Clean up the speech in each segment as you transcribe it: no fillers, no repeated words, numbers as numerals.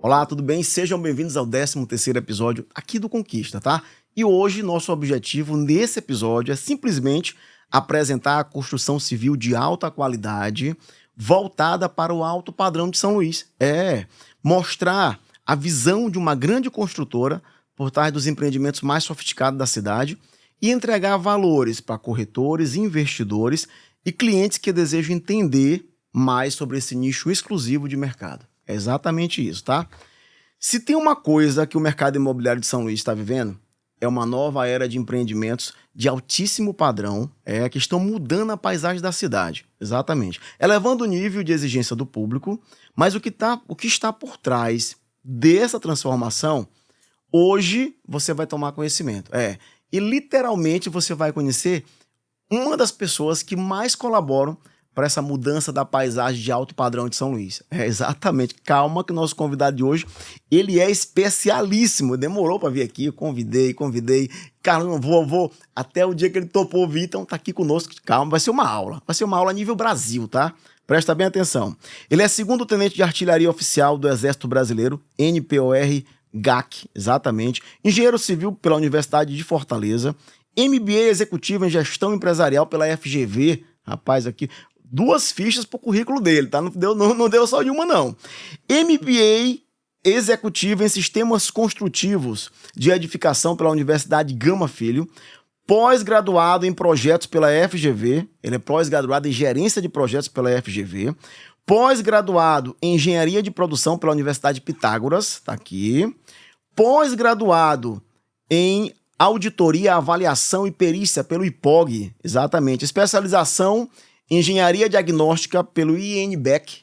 Olá, tudo bem? Sejam bem-vindos ao 13º episódio aqui do Conquista, tá? E hoje nosso objetivo nesse episódio é simplesmente apresentar a construção civil de alta qualidade voltada para o alto padrão de São Luís. Mostrar a visão de uma grande construtora por trás dos empreendimentos mais sofisticados da cidade e entregar valores para corretores, investidores e clientes que desejam entender mais sobre esse nicho exclusivo de mercado. É exatamente isso, tá? Se tem uma coisa que o mercado imobiliário de São Luís está vivendo, é uma nova era de empreendimentos de altíssimo padrão, que estão mudando a paisagem da cidade. Exatamente. Elevando o nível de exigência do público, mas o que está por trás dessa transformação, hoje você vai tomar conhecimento. E literalmente você vai conhecer uma das pessoas que mais colaboram para essa mudança da paisagem de alto padrão de São Luís. Exatamente. Calma que o nosso convidado de hoje, ele é especialíssimo. Demorou para vir aqui, eu convidei. Cara, não vou até o dia que ele topou vir, então tá aqui conosco. Calma, vai ser uma aula. Vai ser uma aula a nível Brasil, tá? Presta bem atenção. Ele é segundo tenente de artilharia oficial do Exército Brasileiro, NPOR GAC, exatamente. Engenheiro civil pela Universidade de Fortaleza, MBA executivo em gestão empresarial pela FGV. Rapaz, aqui 2 fichas pro currículo dele, tá? Não deu só de uma, não. MBA executivo em sistemas construtivos de edificação pela Universidade Gama Filho, pós-graduado em projetos pela FGV, ele é pós-graduado em gerência de projetos pela FGV, pós-graduado em engenharia de produção pela Universidade Pitágoras, tá aqui, pós-graduado em auditoria, avaliação e perícia pelo IPOG, exatamente, especialização em engenharia diagnóstica pelo INBEC.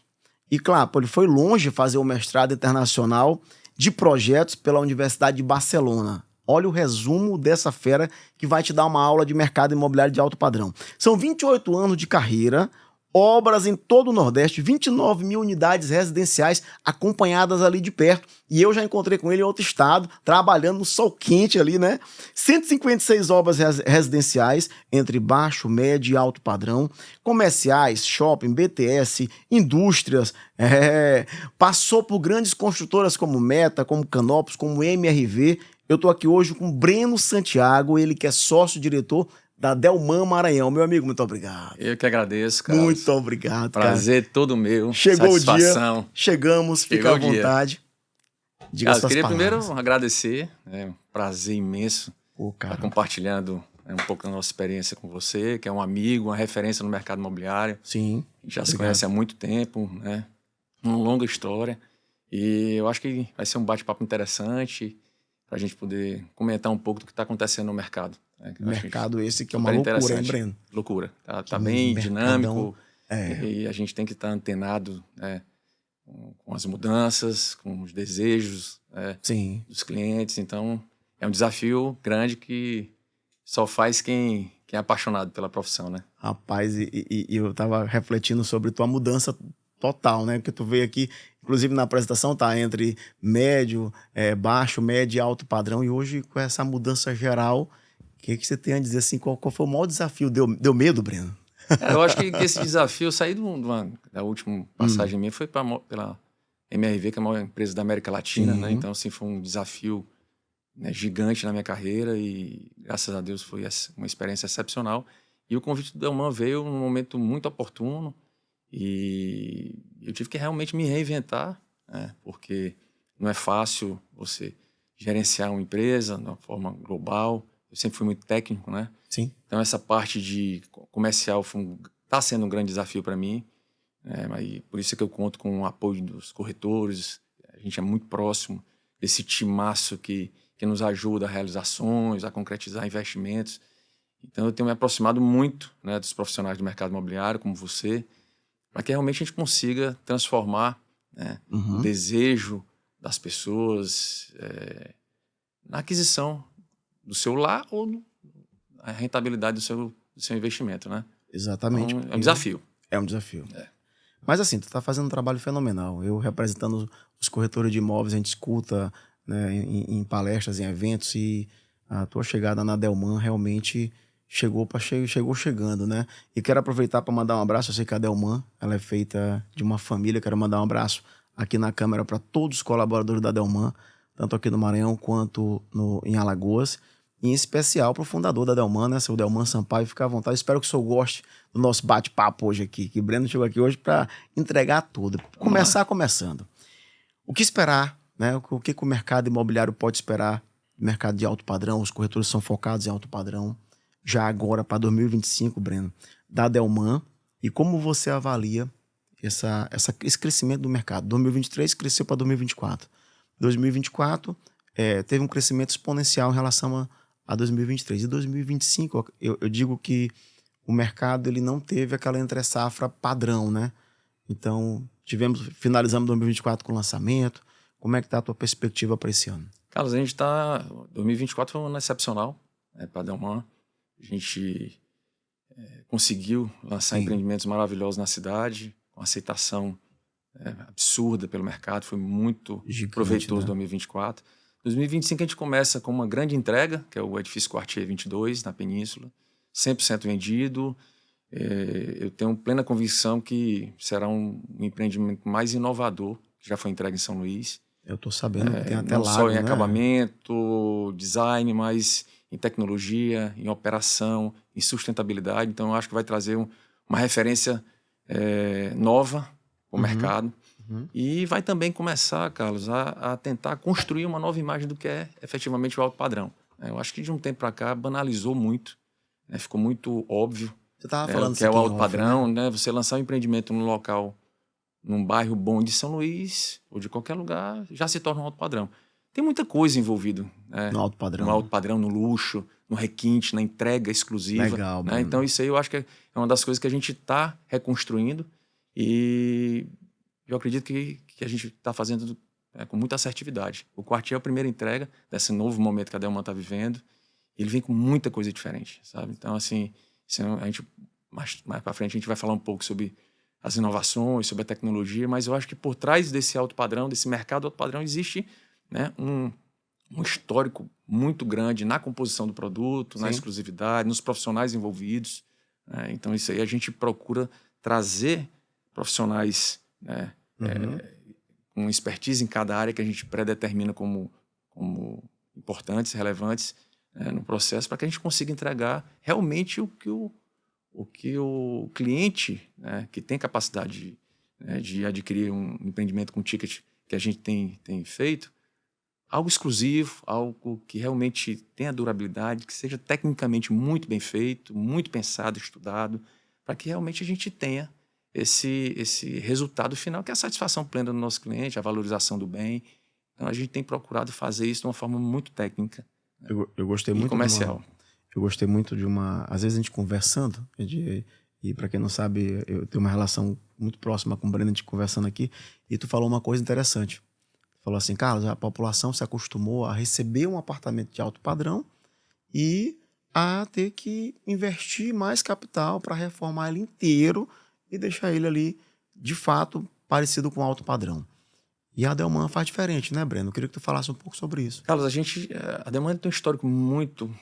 E claro, ele foi longe fazer o mestrado internacional de projetos pela Universidade de Barcelona. Olha o resumo dessa fera que vai te dar uma aula de mercado imobiliário de alto padrão. São 28 anos de carreira, obras em todo o Nordeste, 29 mil unidades residenciais acompanhadas ali de perto. E eu já encontrei com ele em outro estado, trabalhando no sol quente ali, né? 156 obras residenciais, entre baixo, médio e alto padrão, comerciais, shopping, BTS, indústrias, passou por grandes construtoras como Meta, como Canopus, como MRV. Eu tô aqui hoje com Breno Santiago, ele que é sócio-diretor da Delman Maranhão. Meu amigo, muito obrigado. Eu que agradeço, Carlos. Muito obrigado, Prazer todo meu. Chegou satisfação. O dia, chegamos, fica à vontade. Diga Carlos, suas queria palavras. Primeiro agradecer, é um prazer imenso estar compartilhando um pouco da nossa experiência com você, que é um amigo, uma referência no mercado imobiliário. Sim. Já se conhece há muito tempo, né? Uma longa história. E eu acho que vai ser um bate-papo interessante para a gente poder comentar um pouco do que está acontecendo no mercado. Mercado esse que é uma loucura, hein, Breno? Loucura. Tá bem dinâmico e a gente tem que estar antenado, né, com as mudanças, com os desejos dos clientes. Então, é um desafio grande que só faz quem é apaixonado pela profissão, né? Rapaz, e eu estava refletindo sobre tua mudança total, né? Porque tu veio aqui, inclusive na apresentação, tá entre médio, baixo, médio e alto padrão. E hoje, com essa mudança geral, o que você tem a dizer assim? Qual foi o maior desafio? Deu medo, Breno? Eu acho que esse desafio, eu saí da última passagem minha, foi pela MRV, que é a maior empresa da América Latina, né? Então, assim, foi um desafio, né, gigante na minha carreira e, graças a Deus, foi uma experiência excepcional. E o convite do Delman veio num momento muito oportuno e eu tive que realmente me reinventar, né? Porque não é fácil você gerenciar uma empresa de uma forma global. Eu sempre fui muito técnico, né? Sim. Então, essa parte de comercial está sendo um grande desafio para mim. Mas por isso é que eu conto com o apoio dos corretores. A gente é muito próximo desse timaço que nos ajuda a realizar ações, a concretizar investimentos. Então, eu tenho me aproximado muito, né, dos profissionais do mercado imobiliário, como você, para que realmente a gente consiga transformar, né, o desejo das pessoas na aquisição do seu lar ou a rentabilidade do seu investimento, né? Exatamente. Então, é um desafio. É um desafio. Mas assim, tu tá fazendo um trabalho fenomenal. Eu representando os corretores de imóveis, a gente escuta, né, em palestras, em eventos, e a tua chegada na Delman realmente chegou chegando, né? E quero aproveitar para mandar um abraço. Eu sei que a Delman, ela é feita de uma família. Quero mandar um abraço aqui na câmera para todos os colaboradores da Delman, tanto aqui no Maranhão quanto em Alagoas, e em especial para o fundador da Delman, né, seu Delman Sampaio. Fica à vontade. Espero que o senhor goste do nosso bate-papo hoje aqui, que o Breno chegou aqui hoje para entregar tudo. Começando. O que esperar, né? O que o mercado imobiliário pode esperar? Mercado de alto padrão, os corretores são focados em alto padrão, já agora para 2025, Breno, da Delman, e como você avalia esse crescimento do mercado? 2023 cresceu para 2024. 2024 teve um crescimento exponencial em relação a 2023. E 2025, eu digo que o mercado ele não teve aquela entre-safra padrão, né? Então, finalizamos 2024 com lançamento. Como é que está a tua perspectiva para esse ano? Carlos, 2024 foi um ano excepcional, né, para a Delman. A gente conseguiu lançar empreendimentos maravilhosos na cidade, com aceitação absurda pelo mercado, foi muito proveitoso, né? 2024. 2025 a gente começa com uma grande entrega, que é o edifício Quartier 22, na Península, 100% vendido. Eu tenho plena convicção que será um empreendimento mais inovador, que já foi entregue em São Luís. Eu estou sabendo que tem até não lago, só em né? acabamento, design, mas em tecnologia, em operação, em sustentabilidade. Então, eu acho que vai trazer uma referência nova para o mercado. E vai também começar, Carlos, a tentar construir uma nova imagem do que é efetivamente o alto padrão. Eu acho que de um tempo para cá banalizou muito, né? Ficou muito óbvio. Você estava falando que é o alto padrão, né? Você lançar um empreendimento num local, num bairro bom de São Luís ou de qualquer lugar, já se torna um alto padrão. Tem muita coisa envolvida, né? No alto padrão. No alto padrão, no luxo, no requinte, na entrega exclusiva. Legal, né? Então isso aí eu acho que é uma das coisas que a gente está reconstruindo e eu acredito que a gente está fazendo com muita assertividade. O Quartier é a primeira entrega desse novo momento que a Delman está vivendo. Ele vem com muita coisa diferente, sabe? Então, assim, a gente, mais para frente a gente vai falar um pouco sobre as inovações, sobre a tecnologia, mas eu acho que por trás desse alto padrão, desse mercado alto padrão, existe, né, um histórico muito grande na composição do produto, na exclusividade, nos profissionais envolvidos. Né? Então, isso aí a gente procura trazer profissionais, né, com expertise em cada área que a gente predetermina como importantes, relevantes, no processo, para que a gente consiga entregar realmente o que o cliente, né, que tem capacidade de adquirir um empreendimento com ticket que a gente tem feito, algo exclusivo, algo que realmente tenha durabilidade, que seja tecnicamente muito bem feito, muito pensado, estudado, para que realmente a gente tenha esse resultado final, que é a satisfação plena do nosso cliente, a valorização do bem. Então, a gente tem procurado fazer isso de uma forma muito técnica. Eu gostei muito comercial. Eu gostei muito de uma... Às vezes a gente conversando, e para quem não sabe, eu tenho uma relação muito próxima com o Breno, a gente conversando aqui, e tu falou uma coisa interessante. Tu falou assim, Carlos, a população se acostumou a receber um apartamento de alto padrão e a ter que investir mais capital para reformar ele inteiro e deixar ele ali, de fato, parecido com alto padrão. E a Delman faz diferente, né, Breno? Eu queria que tu falasse um pouco sobre isso. Carlos, a Delman tem um histórico muito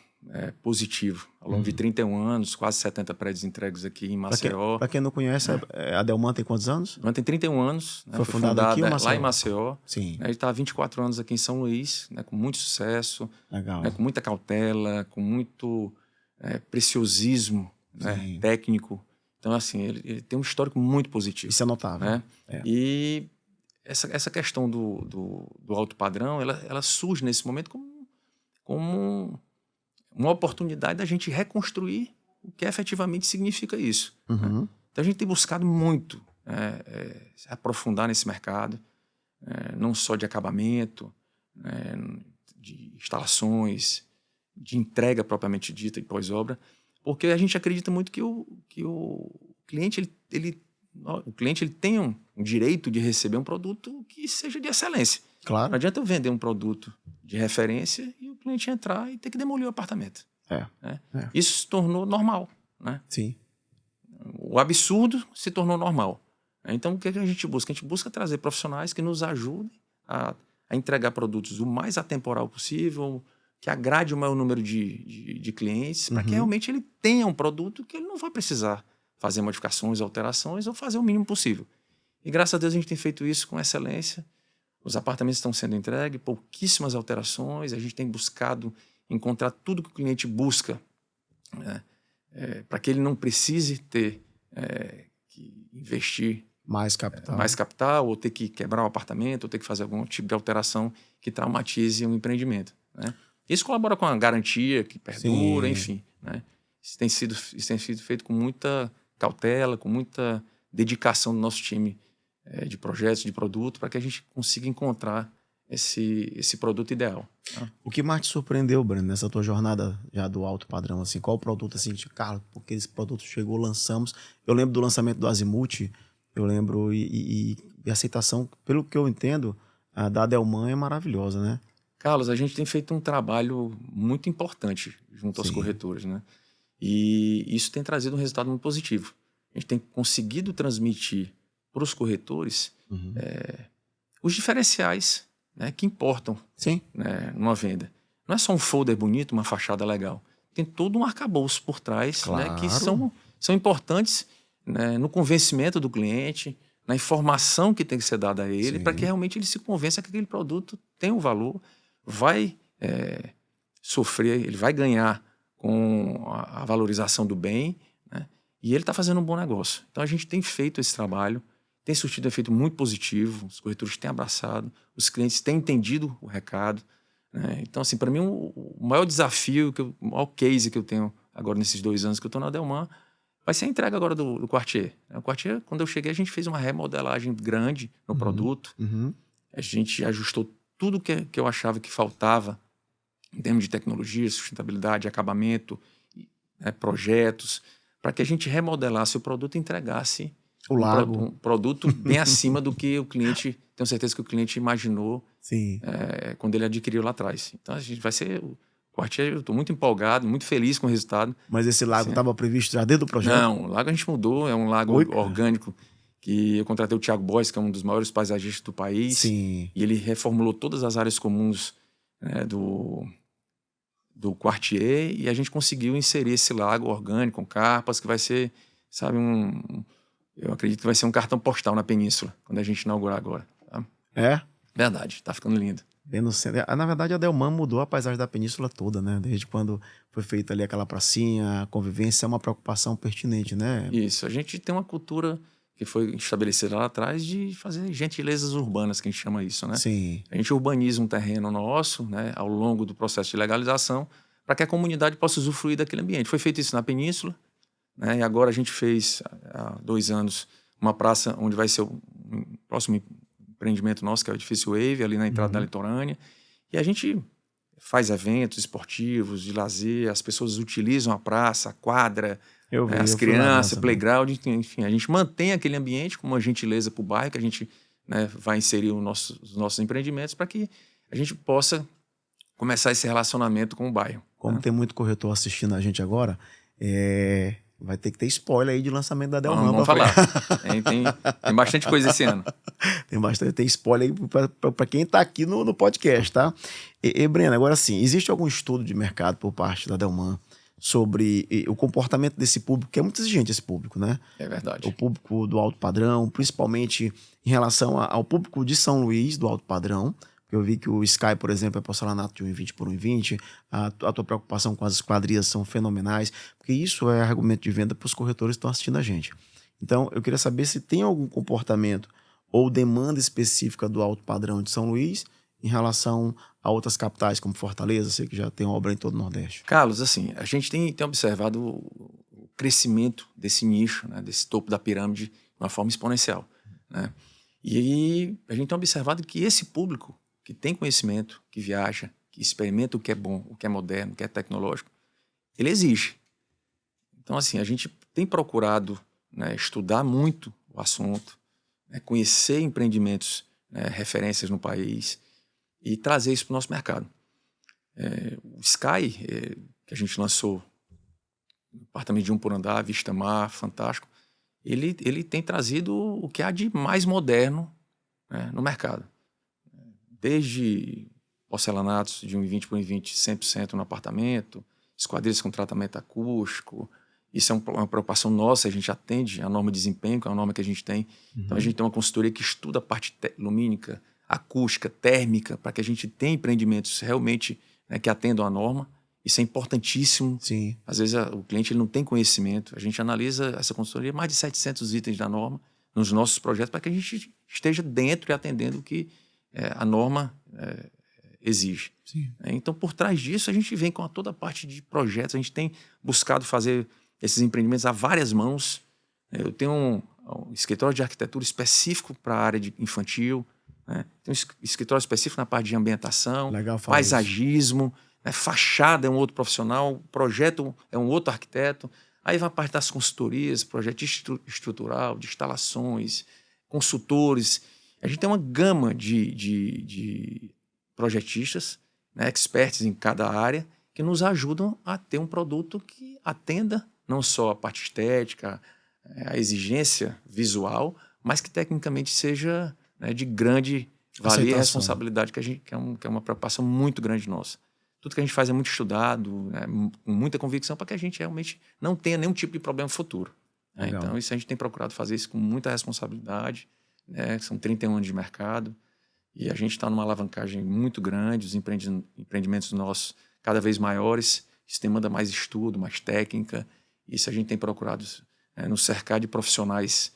positivo. Ao longo de 31 anos, quase 70 prédios entregues aqui em Maceió. Para quem não conhece, a Delman tem quantos anos? A Delman tem 31 anos. Né? Foi fundada aqui lá em Maceió. Sim. A gente está há 24 anos aqui em São Luís, né, com muito sucesso. Legal. Né, com muita cautela, com muito preciosismo, né, técnico. Então, assim, ele tem um histórico muito positivo. Isso é notável. Né? E essa questão do alto padrão, ela surge nesse momento como uma oportunidade da gente reconstruir o que efetivamente significa isso. Né? Então, a gente tem buscado muito se aprofundar nesse mercado, não só de acabamento, de instalações, de entrega propriamente dita e pós-obra, porque a gente acredita muito que o cliente ele tem um direito de receber um produto que seja de excelência. Claro. Não adianta eu vender um produto de referência e o cliente entrar e ter que demolir o apartamento. Isso se tornou normal. Né? Sim. O absurdo se tornou normal. Então, o que a gente busca? A gente busca trazer profissionais que nos ajudem a entregar produtos o mais atemporal possível, que agrade o maior número de clientes, para que realmente ele tenha um produto que ele não vai precisar fazer modificações, alterações ou fazer o mínimo possível. E graças a Deus a gente tem feito isso com excelência. Os apartamentos estão sendo entregues, pouquíssimas alterações, a gente tem buscado encontrar tudo que o cliente busca, né? Para que ele não precise ter que investir Mais capital. mais capital, ou ter que quebrar o apartamento, ou ter que fazer algum tipo de alteração que traumatize um empreendimento, né? Isso colabora com a garantia que perdura, Sim. enfim, né? Isso tem sido feito com muita cautela, com muita dedicação do nosso time de projetos, de produto, para que a gente consiga encontrar esse produto ideal, tá? O que mais te surpreendeu, Breno, nessa tua jornada já do alto padrão? Assim, qual o produto, assim, tipo, cara, porque esse produto chegou, lançamos. Eu lembro do lançamento do Azimuth, eu lembro, e a aceitação, pelo que eu entendo, a da Adelman é maravilhosa, né? Carlos, a gente tem feito um trabalho muito importante junto aos Sim. corretores, né? E isso tem trazido um resultado muito positivo. A gente tem conseguido transmitir para os corretores os diferenciais, né, que importam, Sim. né, numa venda. Não é só um folder bonito, uma fachada legal. Tem todo um arcabouço por trás, né, que Claro. são importantes, né, no convencimento do cliente, na informação que tem que ser dada a ele, Sim. para que realmente ele se convença que aquele produto tem um valor, vai sofrer, ele vai ganhar com a valorização do bem, né, e ele está fazendo um bom negócio. Então a gente tem feito esse trabalho, tem surtido um efeito muito positivo, os corretores têm abraçado, os clientes têm entendido o recado, né? Então, assim, para mim, o maior desafio, o maior case que eu tenho agora nesses 2 anos que eu estou na Adelman, vai ser a entrega agora do Quartier. O Quartier, quando eu cheguei, a gente fez uma remodelagem grande no produto, a gente ajustou tudo que eu achava que faltava em termos de tecnologia, sustentabilidade, acabamento, projetos, para que a gente remodelasse o produto e entregasse O um lago. produto bem acima do que o cliente, tenho certeza que o cliente imaginou Sim. quando ele adquiriu lá atrás. Então a gente vai ser o Quartier, eu estou muito empolgado, muito feliz com o resultado. Mas esse lago Sim. estava previsto já dentro do projeto? Não, o lago a gente mudou, é um lago Oi, cara. orgânico que eu contratei o Thiago Boys, que é um dos maiores paisagistas do país. Sim. E ele reformulou todas as áreas comuns do Quartier e a gente conseguiu inserir esse lago orgânico com carpas, que vai ser, sabe, eu acredito que vai ser um cartão postal na península, quando a gente inaugurar agora. Tá? É? Verdade, tá ficando lindo. Bem no centro. Na verdade, a Adelman mudou a paisagem da península toda, né? Desde quando foi feita ali aquela pracinha, a convivência é uma preocupação pertinente, né? Isso, a gente tem uma cultura que foi estabelecida lá atrás de fazer gentilezas urbanas, que a gente chama isso, né? Sim. A gente urbaniza um terreno nosso, né, ao longo do processo de legalização, para que a comunidade possa usufruir daquele ambiente. Foi feito isso na península, né? E agora a gente fez, há 2 anos, uma praça onde vai ser o próximo empreendimento nosso, que é o edifício Wave, ali na entrada da litorânea. E a gente faz eventos esportivos, de lazer, as pessoas utilizam a praça, a quadra, Eu vi, as eu fui lá crianças, também. playground, enfim, a gente mantém aquele ambiente com uma gentileza para o bairro, que a gente, né, vai inserir os nossos empreendimentos para que a gente possa começar esse relacionamento com o bairro. Como tem muito corretor assistindo a gente agora, vai ter que ter spoiler aí de lançamento da Adelman. Vamos falar. Tem bastante coisa esse ano. Tem spoiler aí para quem está aqui no podcast, tá? Breno, agora sim, existe algum estudo de mercado por parte da Adelman sobre o comportamento desse público, que é muito exigente esse público, né? É verdade. O público do alto padrão, principalmente em relação ao público de São Luís, do alto padrão. Eu vi que o Sky, por exemplo, é porcelanato de 1,20 por 1,20. A tua preocupação com as esquadrias são fenomenais, porque isso é argumento de venda para os corretores que estão assistindo a gente. Então, eu queria saber se tem algum comportamento ou demanda específica do alto padrão de São Luís em relação a outras capitais, como Fortaleza, sei que já tem obra em todo o Nordeste. Carlos, assim, a gente tem observado o crescimento desse nicho, né, desse topo da pirâmide, de uma forma exponencial, né? E a gente tem observado que esse público que tem conhecimento, que viaja, que experimenta o que é bom, o que é moderno, o que é tecnológico, ele exige. Então, assim, a gente tem procurado, né, estudar muito o assunto, né, conhecer empreendimentos, né, referências no país e trazer isso para o nosso mercado. O Sky, que a gente lançou, apartamento de 1 por andar, vista mar, fantástico, ele tem trazido o que há de mais moderno, né, no mercado. Desde porcelanatos de 1,20 por 1,20, 100% no apartamento, esquadrias com tratamento acústico, Isso é uma preocupação nossa, a gente atende a norma de desempenho, que é a norma que a gente tem. Então, a gente tem uma consultoria que estuda a parte lumínica, acústica, térmica, para que a gente tenha empreendimentos realmente, né, que atendam a norma. Isso é importantíssimo. Sim. Às vezes o cliente ele não tem conhecimento. A gente analisa essa consultoria, mais de 700 itens da norma nos nossos projetos, para que a gente esteja dentro e atendendo o que a norma exige. Sim. Então, por trás disso, a gente vem com toda a parte de projetos. A gente tem buscado fazer esses empreendimentos a várias mãos. Eu tenho um escritório de arquitetura específico para a área de infantil, né? Tem um escritório específico na parte de ambientação, Legal falar paisagismo, né? Fachada é um outro profissional, projeto é um outro arquiteto. Aí vai a parte das consultorias, projeto estrutural, de instalações, consultores. A gente tem uma gama de projetistas, né, experts em cada área, que nos ajudam a ter um produto que atenda não só a parte estética, a exigência visual, mas que tecnicamente seja, né, de grande valia e responsabilidade, que é uma preocupação muito grande nossa. Tudo que a gente faz é muito estudado, né, com muita convicção, para que a gente realmente não tenha nenhum tipo de problema futuro. Né? Então, isso a gente tem procurado fazer isso com muita responsabilidade, né? São 31 anos de mercado, e a gente está numa alavancagem muito grande, os empreendimentos nossos cada vez maiores, isso demanda mais estudo, mais técnica. Isso a gente tem procurado nos cercar de profissionais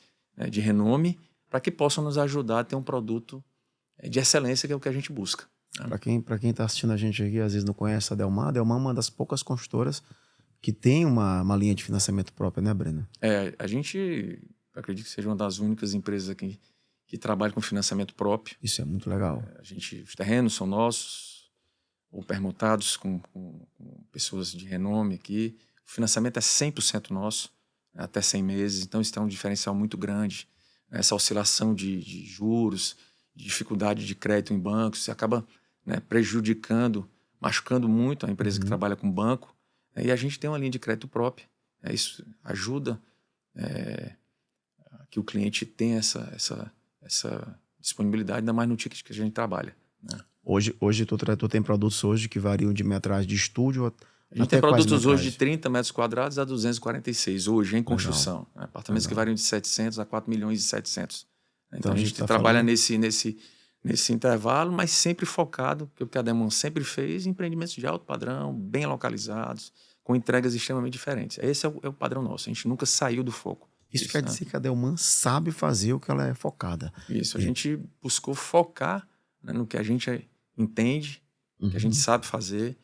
de renome para que possam nos ajudar a ter um produto de excelência, que é o que a gente busca. Né? Para quem está assistindo a gente aqui, às vezes não conhece a Delmar é uma das poucas construtoras que tem uma linha de financiamento própria, né, Breno? A gente acredito que seja uma das únicas empresas aqui que trabalha com financiamento próprio. Isso é muito legal. Os terrenos são nossos, ou permutados com pessoas de renome aqui. O financiamento é 100% nosso, até 100 meses, então isso tem um diferencial muito grande. Essa oscilação de juros, de dificuldade de crédito em bancos, você acaba, né, prejudicando, machucando muito a empresa que trabalha com banco, e a gente tem uma linha de crédito própria. Isso ajuda que o cliente tenha essa disponibilidade, ainda mais no ticket que a gente trabalha. Né? Hoje tu tem produtos hoje que variam de metragem de estúdio a gente tem produtos hoje de 30 metros quadrados a 246, hoje em construção. Né? Apartamentos que variam de 700 a 4 milhões e 700. Então a gente trabalha nesse intervalo, mas sempre focado, que é o que a Delmar sempre fez, em empreendimentos de alto padrão, bem localizados, com entregas extremamente diferentes. Esse é o padrão nosso, a gente nunca saiu do foco. Isso quer dizer que a Delmar sabe fazer o que ela é focada. Isso, a gente buscou focar, né, no que a gente entende, que a gente sabe fazer,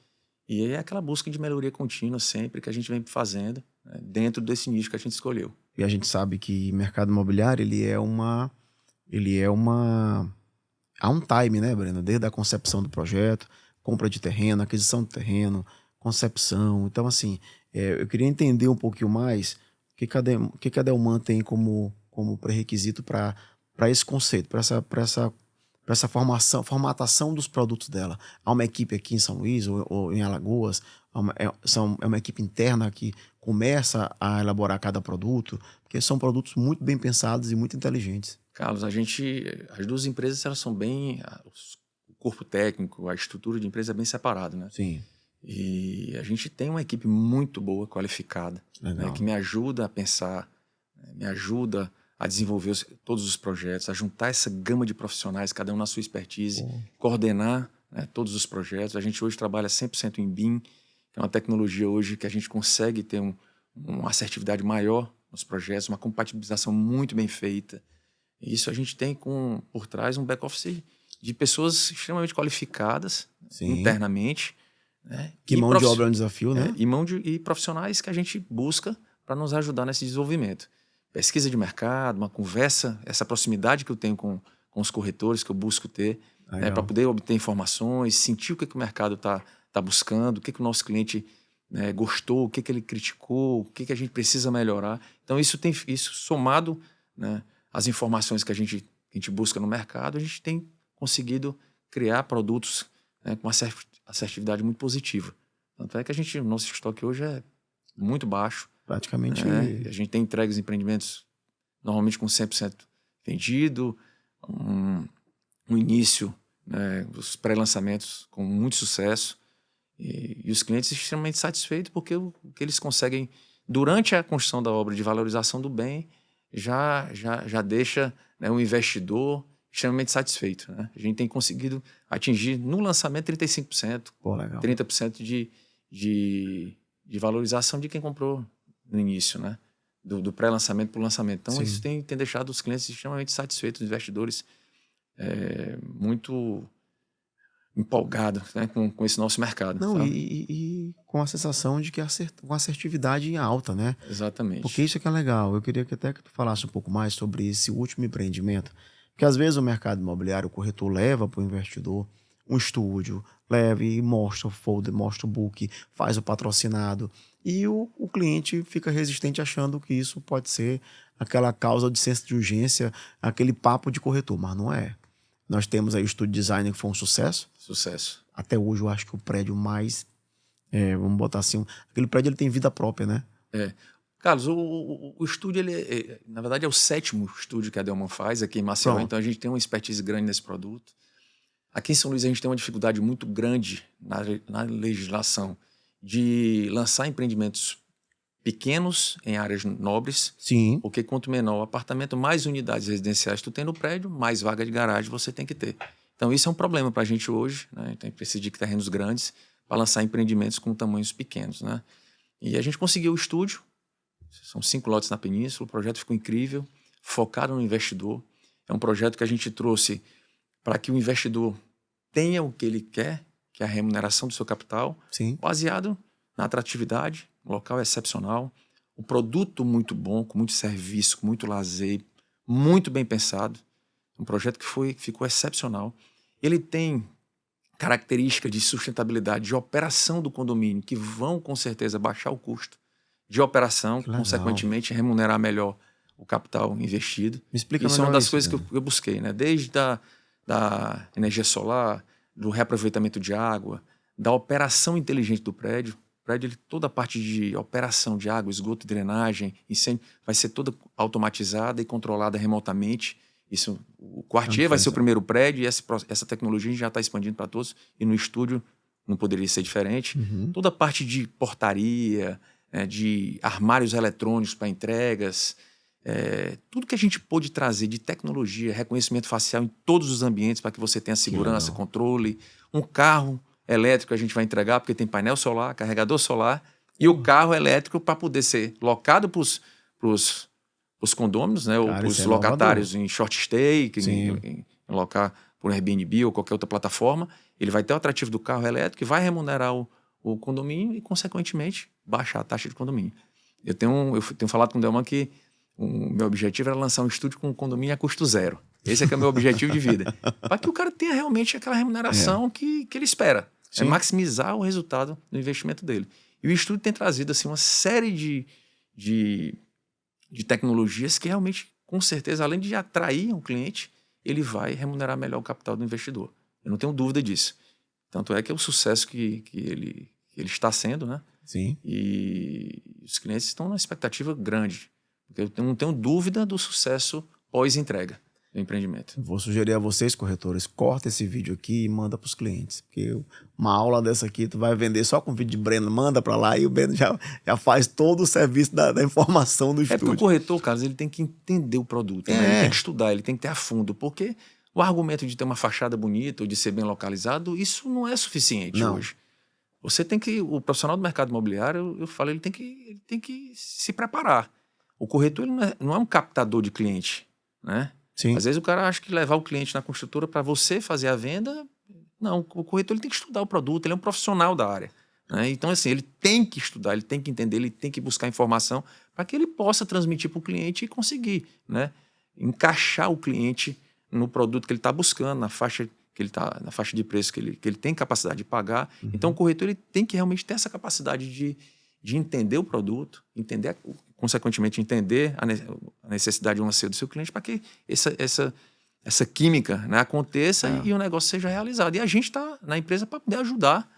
e é aquela busca de melhoria contínua sempre que a gente vem fazendo, né, dentro desse nicho que a gente escolheu. E a gente sabe que mercado imobiliário, há um time, né, Breno? Desde a concepção do projeto, compra de terreno, aquisição do terreno, concepção. Então, assim, eu queria entender um pouquinho mais o que a Delmar tem como pré-requisito para esse conceito, para essa formatação dos produtos dela. Há uma equipe aqui em São Luís ou em Alagoas, é uma equipe interna que começa a elaborar cada produto, porque são produtos muito bem pensados e muito inteligentes. Carlos, as duas empresas, elas são bem... O corpo técnico, a estrutura de empresa é bem separado, né? Sim. E a gente tem uma equipe muito boa, qualificada, né, que me ajuda a pensar, me ajuda a desenvolver todos os projetos, a juntar essa gama de profissionais, cada um na sua expertise, coordenar, né, todos os projetos. A gente hoje trabalha 100% em BIM, que é uma tecnologia hoje que a gente consegue ter uma assertividade maior nos projetos, uma compatibilização muito bem feita. E isso a gente tem por trás um back-office de pessoas extremamente qualificadas. Sim. Internamente. Né? Que mão de obra é um desafio, né? E profissionais que a gente busca para nos ajudar nesse desenvolvimento. Pesquisa de mercado, uma conversa, essa proximidade que eu tenho com os corretores, que eu busco ter, né, para poder obter informações, sentir o que o mercado tá buscando, o que o nosso cliente, né, gostou, o que ele criticou, o que a gente precisa melhorar. Então, isso somado, né, às informações que a gente busca no mercado, a gente tem conseguido criar produtos, né, com uma assertividade muito positiva. Tanto é que o nosso estoque hoje é muito baixo. Praticamente. A gente tem entregues empreendimentos normalmente com 100% vendido, um início, né, os pré-lançamentos com muito sucesso, e os clientes extremamente satisfeitos porque o que eles conseguem durante a construção da obra de valorização do bem, já deixa, né, o investidor extremamente satisfeito, né? A gente tem conseguido atingir no lançamento 35%, Pô, legal. 30% de valorização de quem comprou no início, né? Do pré-lançamento para o lançamento. Então, Sim. isso tem deixado os clientes extremamente satisfeitos, os investidores muito empolgados, né, com esse nosso mercado. Não, sabe? e com a sensação de que com assertividade alta, né? Exatamente. Porque isso é que é legal. Eu queria que até que tu falasse um pouco mais sobre esse último empreendimento. Porque às vezes o mercado imobiliário, o corretor leva para o investidor um estúdio, leva e mostra o folder, mostra o book, faz o patrocinado. E o cliente fica resistente achando que isso pode ser aquela causa de senso de urgência, aquele papo de corretor, mas não é. Nós temos aí o Estúdio Design, que foi um sucesso. Sucesso. Até hoje eu acho que o prédio mais, vamos botar assim, aquele prédio ele tem vida própria, né? Carlos, o estúdio, na verdade, é o 7º estúdio que a Delman faz aqui em Maceió, Pronto. então a gente tem uma expertise grande nesse produto. Aqui em São Luís a gente tem uma dificuldade muito grande na legislação de lançar empreendimentos pequenos em áreas nobres, Sim. porque quanto menor o apartamento, mais unidades residenciais tu tem no prédio, mais vaga de garagem você tem que ter. Então isso é um problema para a gente hoje, né? Então a gente precisa de terrenos grandes para lançar empreendimentos com tamanhos pequenos, né? E a gente conseguiu o estúdio, são 5 lotes na Península, o projeto ficou incrível, focado no investidor. É um projeto que a gente trouxe para que o investidor tenha o que ele quer, que é a remuneração do seu capital, Sim. baseado na atratividade, o local é excepcional, o produto muito bom, com muito serviço, com muito lazer, muito bem pensado. Um projeto que ficou excepcional. Ele tem características de sustentabilidade, de operação do condomínio, que vão com certeza baixar o custo de operação, Que legal. consequentemente remunerar melhor o capital investido. Me explica Isso é uma melhor das isso, coisas Breno. que eu busquei, né? Desde da energia solar, do reaproveitamento de água, da operação inteligente do prédio. O prédio, toda a parte de operação de água, esgoto, drenagem, incêndio, vai ser toda automatizada e controlada remotamente. Isso, o Quartier vai ser o primeiro prédio e essa tecnologia a gente já está expandindo para todos. E no estúdio não poderia ser diferente. Uhum. Toda a parte de portaria, de armários eletrônicos para entregas, tudo que a gente pôde trazer de tecnologia, reconhecimento facial em todos os ambientes para que você tenha segurança, controle. Um carro elétrico a gente vai entregar porque tem painel solar, carregador solar e o carro elétrico para poder ser locado para os condôminos, né, ou Cara, para isso os é locatários em short stay, Sim. em locar por Airbnb ou qualquer outra plataforma. Ele vai ter o atrativo do carro elétrico e vai remunerar o condomínio e, consequentemente, baixar a taxa de condomínio. Eu tenho falado com o Delman que o meu objetivo era lançar um estúdio com condomínio a custo zero. Esse é que é o meu objetivo de vida. Para que o cara tenha realmente aquela remuneração que ele espera. Sim. É maximizar o resultado do investimento dele. E o estúdio tem trazido assim, uma série de tecnologias que realmente, com certeza, além de atrair um cliente, ele vai remunerar melhor o capital do investidor. Eu não tenho dúvida disso. Tanto é que é o sucesso que ele está sendo, né? Sim. E os clientes estão numa expectativa grande. Porque eu não tenho dúvida do sucesso pós-entrega do empreendimento. Vou sugerir a vocês, corretores, corta esse vídeo aqui e manda para os clientes. Porque uma aula dessa aqui tu vai vender só com vídeo de Breno, manda para lá e o Breno já faz todo o serviço da informação do É porque o estúdio. corretor, Carlos, ele tem que entender o produto, né? Ele tem que estudar, ele tem que ter a fundo, porque o argumento de ter uma fachada bonita ou de ser bem localizado, isso não é suficiente hoje. Você tem que, o profissional do mercado imobiliário, eu falo, ele tem que se preparar. O corretor ele não é um captador de cliente, né? Sim. Às vezes o cara acha que levar o cliente na construtora para você fazer a venda, não, o corretor ele tem que estudar o produto, ele é um profissional da área, né? Então assim, ele tem que estudar, ele tem que entender, ele tem que buscar informação para que ele possa transmitir para o cliente e conseguir, né, encaixar o cliente no produto que ele está buscando, na faixa que ele tá, na faixa de preço que ele tem capacidade de pagar. Uhum. Então o corretor ele tem que realmente ter essa capacidade de entender o produto, consequentemente entender a necessidade e o anseio do seu cliente para que essa química, né, aconteça e o negócio seja realizado. E a gente está na empresa para poder ajudar,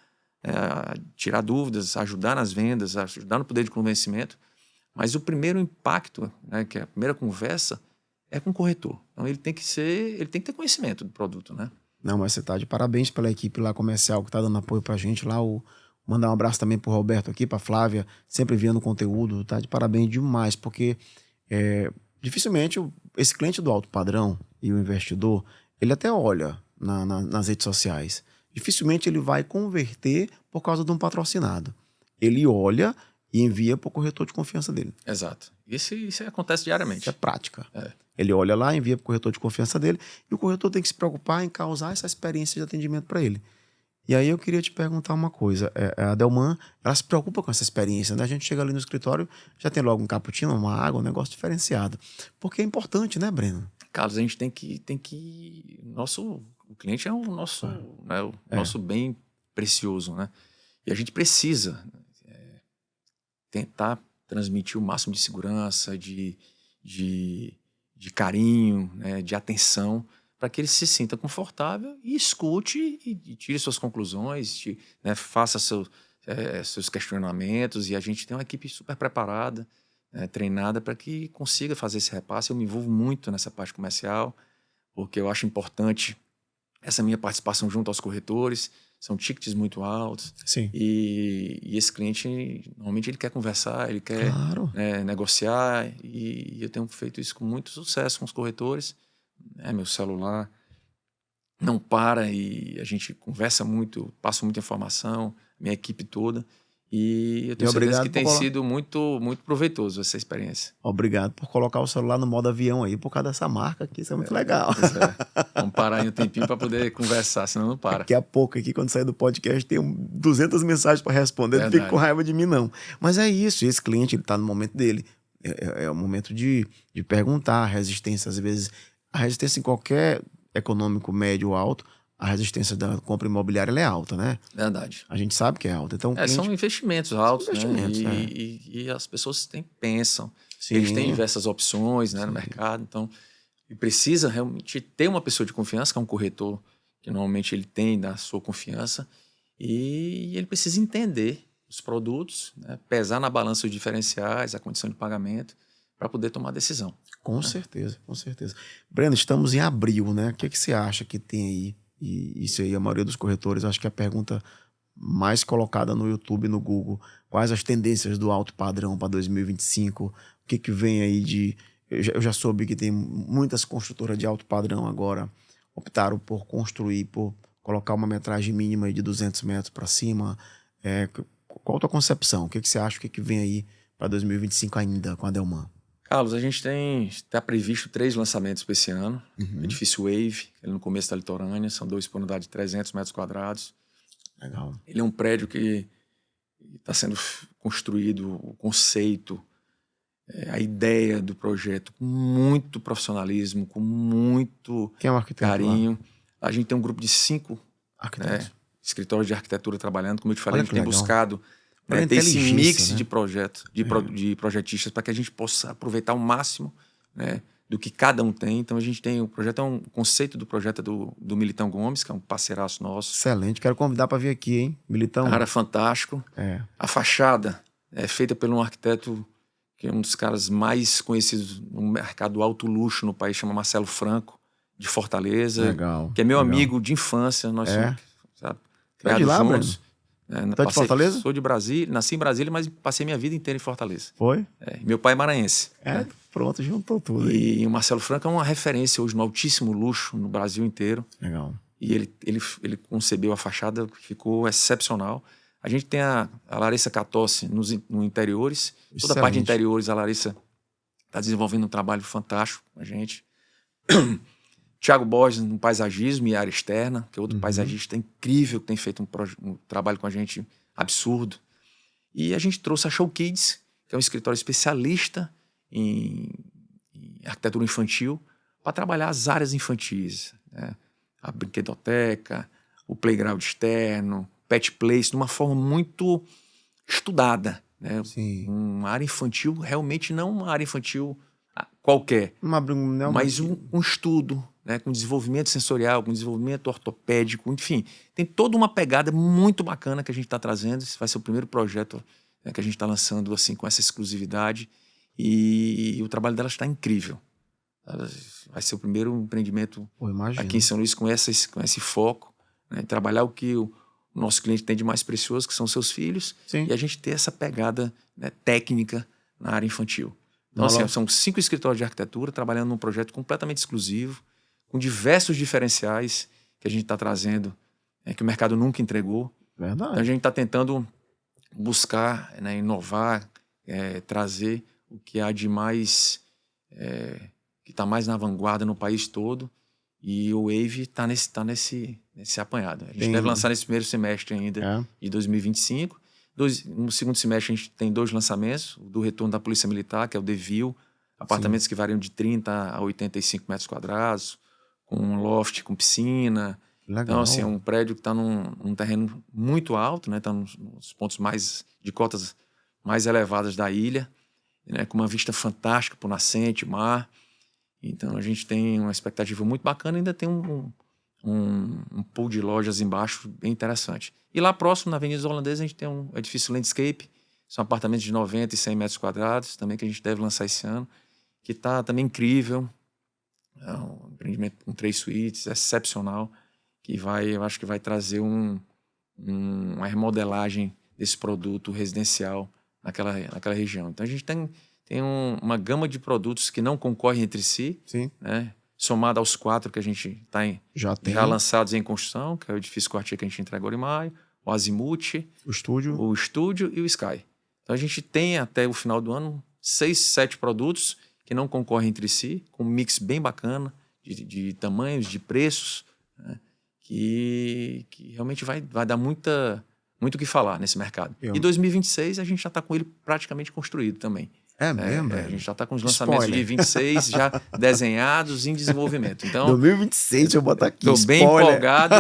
a tirar dúvidas, ajudar nas vendas, ajudar no poder de convencimento. Mas o primeiro impacto, né, que é a primeira conversa, é com o corretor. Então ele tem que ter conhecimento do produto, né? Não, mas você tá de parabéns pela equipe lá comercial que tá dando apoio pra gente lá, o Mandar um abraço também pro Roberto aqui, pra Flávia, sempre enviando conteúdo, tá? De parabéns demais, porque dificilmente esse cliente do alto padrão e o investidor, ele até olha nas redes sociais. Dificilmente ele vai converter por causa de um patrocinado. Ele olha e envia pro corretor de confiança dele. Exato. Isso acontece diariamente. Isso é prática. Ele olha lá, envia pro corretor de confiança dele e o corretor tem que se preocupar em causar essa experiência de atendimento para ele. E aí eu queria te perguntar uma coisa. A Delman, ela se preocupa com essa experiência, né? A gente chega ali no escritório, já tem logo um cappuccino, uma água, um negócio diferenciado. Porque é importante, né, Breno? Carlos, a gente tem que o cliente é o nosso, né, nosso bem precioso, né? E a gente precisa tentar transmitir o máximo de segurança, de carinho, né, de atenção, para que ele se sinta confortável e escute e tire suas conclusões, né, faça seus questionamentos. E a gente tem uma equipe super preparada, treinada para que consiga fazer esse repasse. Eu me envolvo muito nessa parte comercial, porque eu acho importante essa minha participação junto aos corretores. São tickets muito altos. Sim. E esse cliente, normalmente, ele quer conversar, ele quer negociar. E eu tenho feito isso com muito sucesso com os corretores. Meu celular não para e a gente conversa muito, eu passo muita informação, minha equipe toda. E eu tenho certeza que tem sido muito, muito proveitoso essa experiência. Obrigado por colocar o celular no modo avião aí, por causa dessa marca aqui, isso é muito legal. Vamos parar aí um tempinho para poder conversar, senão não para. Daqui a pouco aqui, quando sair do podcast, tem 200 mensagens para responder, não fique com raiva de mim não. Mas é isso, esse cliente, ele está no momento dele, é o momento de perguntar, a resistência, às vezes, a resistência em qualquer econômico médio ou alto, a resistência da compra imobiliária ela é alta, né? Verdade. A gente sabe que é alta. Então, cliente... São investimentos altos, né? E as pessoas pensam. Sim. Eles têm diversas opções, né, no mercado. Então, precisa realmente ter uma pessoa de confiança, que é um corretor, que normalmente ele tem da sua confiança, e ele precisa entender os produtos, né, pesar na balança os diferenciais, a condição de pagamento, para poder tomar decisão. Com certeza, com certeza. Breno, estamos em abril, né? O que você acha que tem aí? E isso aí, a maioria dos corretores, acho que é a pergunta mais colocada no YouTube, no Google. Quais as tendências do alto padrão para 2025? O que vem aí de... Eu já soube que tem muitas construtoras de alto padrão agora optaram por construir, por colocar uma metragem mínima aí de 200 metros para cima. Qual a tua concepção? O que você acha? O que vem aí para 2025 ainda com a Delman? Carlos, a gente está previsto 3 lançamentos para esse ano. Edifício Wave, ele no começo da litorânea, são 2 por unidade de 300 metros quadrados. Legal. Ele é um prédio que está sendo construído, o conceito, a ideia do projeto, com muito profissionalismo, com muito carinho. Lá? A gente tem um grupo de 5 escritórios de arquitetura trabalhando. Como eu te falei, a gente tem buscado... ter esse mix, né, de projetistas para que a gente possa aproveitar o máximo, né, do que cada um tem. Então a gente tem o projeto, o conceito do projeto do Militão Gomes, que é um parceiraço nosso. Excelente, quero convidar para vir aqui, hein, Militão. Cara, fantástico. A fachada é feita por um arquiteto que é um dos caras mais conhecidos no mercado alto luxo no país, chama Marcelo Franco, de Fortaleza. Legal. Que é meu amigo de infância. Nós somos, sabe, criados de lá, juntos. Tá de Fortaleza? Sou de Brasília, nasci em Brasília, mas passei minha vida inteira em Fortaleza. Foi? Meu pai é maranhense. Pronto, juntou tudo. E o Marcelo Franco é uma referência hoje no altíssimo luxo no Brasil inteiro. Legal. E ele concebeu a fachada que ficou excepcional. A gente tem a Larissa Catossi nos interiores. Excelente. Toda a parte de interiores, a Larissa está desenvolvendo um trabalho fantástico com a gente. Thiago Borges no paisagismo e área externa, que é outro paisagista incrível, que tem feito um trabalho com a gente absurdo. E a gente trouxe a Show Kids, que é um escritório especialista em arquitetura infantil, para trabalhar as áreas infantis, né? A brinquedoteca, o playground externo, pet place, de uma forma muito estudada, né? Sim. Uma área infantil, realmente não uma área infantil qualquer, mas um estudo, né, com desenvolvimento sensorial, com desenvolvimento ortopédico, enfim. Tem toda uma pegada muito bacana que a gente está trazendo. Esse vai ser o primeiro projeto, né, que a gente está lançando assim, com essa exclusividade. E o trabalho dela está incrível. Vai ser o primeiro empreendimento aqui em São Luís com esse foco, né, trabalhar o que o o nosso cliente tem de mais precioso, que são seus filhos, Sim. e a gente ter essa pegada, né, técnica na área infantil. Então, assim, são 5 escritórios de arquitetura trabalhando num projeto completamente exclusivo, com diversos diferenciais que a gente está trazendo, que o mercado nunca entregou. Verdade. Então, a gente está tentando buscar, né, inovar, trazer o que há de mais, que está mais na vanguarda no país todo, e o Wave está nesse apanhado. A gente deve lançar nesse primeiro semestre ainda de 2025. No segundo semestre a gente tem 2 lançamentos, o do retorno da Polícia Militar, que é o Devil, apartamentos que variam de 30 a 85 metros quadrados, com um loft, com piscina. Legal. Então, assim, é um prédio que está num terreno muito alto, né? Está nos pontos de cotas mais elevadas da ilha, né? Com uma vista fantástica para o nascente, mar. Então, a gente tem uma expectativa muito bacana e ainda tem um pool de lojas embaixo bem interessante. E lá próximo, na Avenida Holandesa, a gente tem um edifício Landscape, são apartamentos de 90 e 100 metros quadrados, também que a gente deve lançar esse ano, que está também incrível. É um empreendimento com 3 suítes, excepcional, que eu acho que vai trazer uma remodelagem desse produto residencial naquela região. Então, a gente tem uma gama de produtos que não concorrem entre si, né? Somado aos 4 que a gente está já lançados em construção, que é o edifício Quartier que a gente entregou em maio, o Azimuth, o Estúdio e o Sky. Então a gente tem até o final do ano 6, 7 produtos que não concorrem entre si, com um mix bem bacana de tamanhos, de preços, né? que realmente vai dar muito o que falar nesse mercado. E 2026 a gente já está com ele praticamente construído também. Mesmo? A gente já está com os lançamentos de 26 já desenhados em desenvolvimento. Então, 2026, deixa eu botar aqui. Estou bem empolgado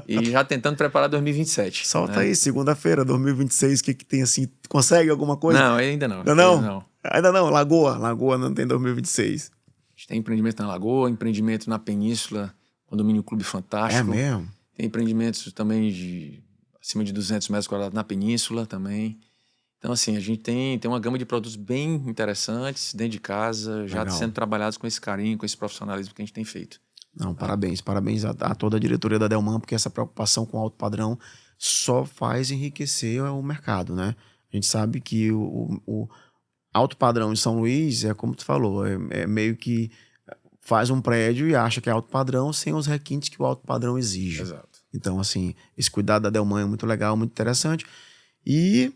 e já tentando preparar 2027. Solta aí, segunda-feira, 2026, o que tem assim? Consegue alguma coisa? Não, ainda não. Ainda não? Lagoa não tem 2026. A gente tem empreendimento na Lagoa, empreendimento na Península, Condomínio Clube Fantástico. É mesmo? Tem empreendimentos também acima de 200 metros quadrados na Península também. Então, assim, a gente tem uma gama de produtos bem interessantes dentro de casa, já sendo trabalhados com esse carinho, com esse profissionalismo que a gente tem feito. Não, parabéns a toda a diretoria da Delman, porque essa preocupação com o alto padrão só faz enriquecer o mercado, né? A gente sabe que o alto padrão em São Luís é como tu falou, é meio que faz um prédio e acha que é alto padrão sem os requintes que o alto padrão exige. Exato. Então, assim, esse cuidado da Delman é muito legal, muito interessante. E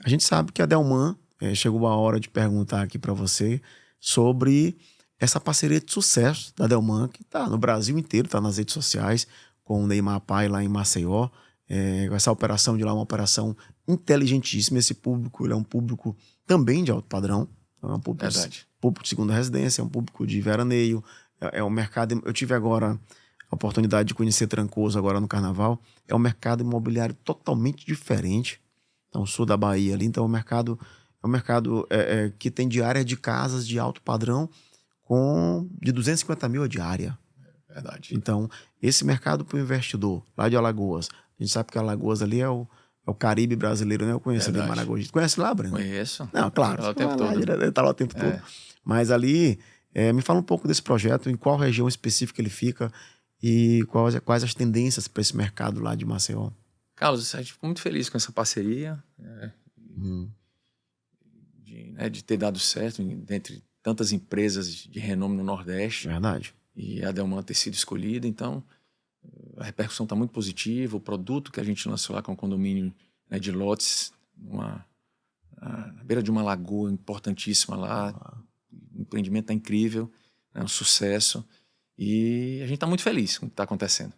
a gente sabe que a Delman, chegou a hora de perguntar aqui para você sobre essa parceria de sucesso da Delman, que está no Brasil inteiro, está nas redes sociais, com o Neymar Pai lá em Maceió. Essa operação de lá é uma operação inteligentíssima. Esse público, ele é um público também de alto padrão. É um público de segunda residência, é um público de veraneio. É um mercado... Eu tive agora a oportunidade de conhecer Trancoso agora no Carnaval. É um mercado imobiliário totalmente diferente. Então, sul da Bahia ali. Então, é um mercado que tem diária de casas de alto padrão de 250 mil a diária. Verdade. Então, esse mercado para o investidor, lá de Alagoas, a gente sabe que Alagoas ali é o Caribe brasileiro, né? Eu conheço ali Maragogi. Conhece lá, Breno? Conheço. Não, claro. Tá lá o tempo todo. Mas ali, me fala um pouco desse projeto, em qual região específica ele fica e quais as tendências para esse mercado lá de Maceió. Carlos, a gente ficou muito feliz com essa parceria, de ter dado certo dentre tantas empresas de renome no Nordeste. Verdade. E a Delman ter sido escolhida. Então, a repercussão está muito positiva. O produto que a gente lançou lá com o condomínio, né, de lotes, na beira de uma lagoa importantíssima lá. O empreendimento está incrível, é um sucesso. E a gente está muito feliz com o que está acontecendo.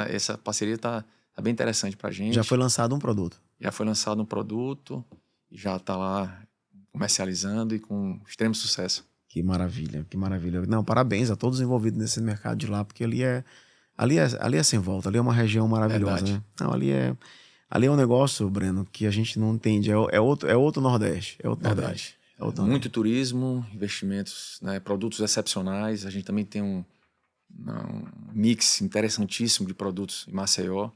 Essa parceria está bem interessante para a gente. Já foi lançado um produto? Já foi lançado um produto e já está lá comercializando e com extremo sucesso. Que maravilha, que maravilha. Não, parabéns a todos envolvidos nesse mercado de lá, porque ali é sem volta, ali é uma região maravilhosa. Né? Não, ali é um negócio, Breno, que a gente não entende, é outro Nordeste. É outro Nordeste. Muito turismo, investimentos, né, produtos excepcionais. A gente também tem um mix interessantíssimo de produtos em Maceió.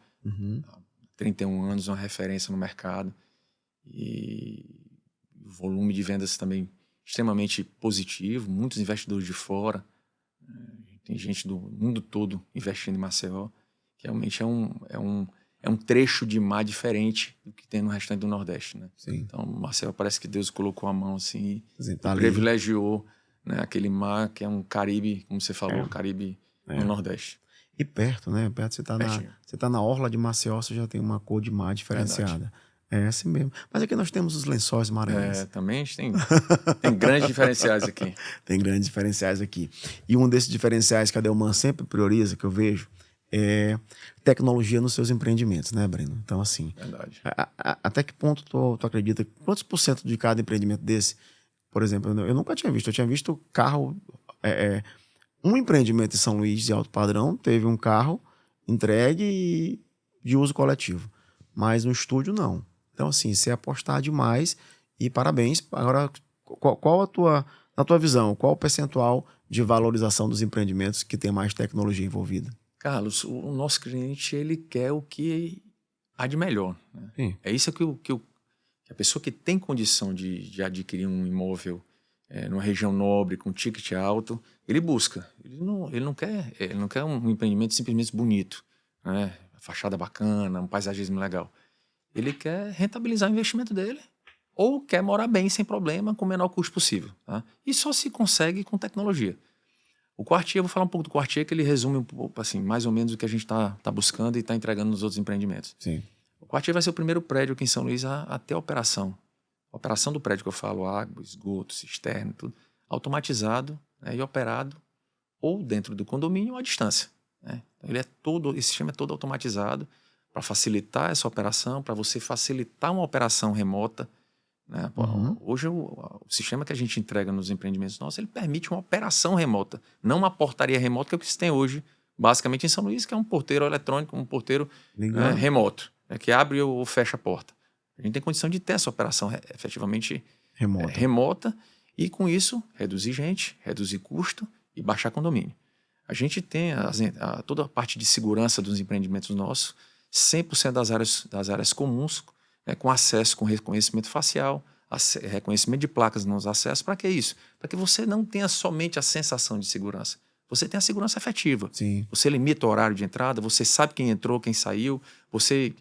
31 anos, uma referência no mercado. E o volume de vendas também extremamente positivo, muitos investidores de fora. Tem gente do mundo todo investindo em Maceió. que realmente é um trecho de mar diferente do que tem no restante do Nordeste, né? Sim. Então, Maceió parece que Deus colocou a mão assim e Tá ali. privilegiou, né, aquele mar que é um Caribe, como você falou, Caribe no Nordeste. E perto, né? Perto você tá na orla de Maceió, você já tem uma cor de mar diferenciada. Verdade. É assim mesmo. Mas aqui nós temos os lençóis maranhenses. Também a gente tem grandes diferenciais aqui. Tem grandes diferenciais aqui. E um desses diferenciais que a Delman sempre prioriza, que eu vejo, é tecnologia nos seus empreendimentos, né, Breno? Então, assim, Verdade. até que ponto tu acredita? Quantos por cento de cada empreendimento desse, por exemplo, eu nunca tinha visto. Eu tinha visto carro... um empreendimento em São Luís de alto padrão teve um carro entregue de uso coletivo. Mas no estúdio, não. Então, assim, você apostar demais e parabéns. Agora, na tua visão, qual o percentual de valorização dos empreendimentos que tem mais tecnologia envolvida? Carlos, o nosso cliente, ele quer o que há de melhor, né? Sim. É isso que a pessoa que tem condição de adquirir um imóvel numa região nobre, com ticket alto, ele busca. Ele não quer um empreendimento simplesmente bonito, né? Fachada bacana, um paisagismo legal. Ele quer rentabilizar o investimento dele ou quer morar bem, sem problema, com o menor custo possível, tá? E só se consegue com tecnologia. O Quartier, eu vou falar um pouco do Quartier, que ele resume um pouco, assim, mais ou menos o que a gente tá buscando e está entregando nos outros empreendimentos. Sim. O Quartier vai ser o primeiro prédio aqui em São Luís a ter operação. A operação do prédio que eu falo, água, esgoto, cisterna, tudo, automatizado, né, e operado ou dentro do condomínio ou à distância, né? Então esse sistema é todo automatizado para facilitar essa operação, para você facilitar uma operação remota, né? Hoje o sistema que a gente entrega nos empreendimentos nossos, ele permite uma operação remota, não uma portaria remota, que é o que se tem hoje, basicamente em São Luís, que é um porteiro eletrônico, um porteiro remoto, que abre ou fecha a porta. A gente tem condição de ter essa operação efetivamente remota e, com isso, reduzir gente, reduzir custo e baixar condomínio. A gente tem toda a parte de segurança dos empreendimentos nossos, 100% das áreas comuns, né, com acesso, com reconhecimento facial, reconhecimento de placas nos acessos. Para que isso? Para que você não tenha somente a sensação de segurança. Você tem a segurança efetiva. Sim. Você limita o horário de entrada, você sabe quem entrou, quem saiu, você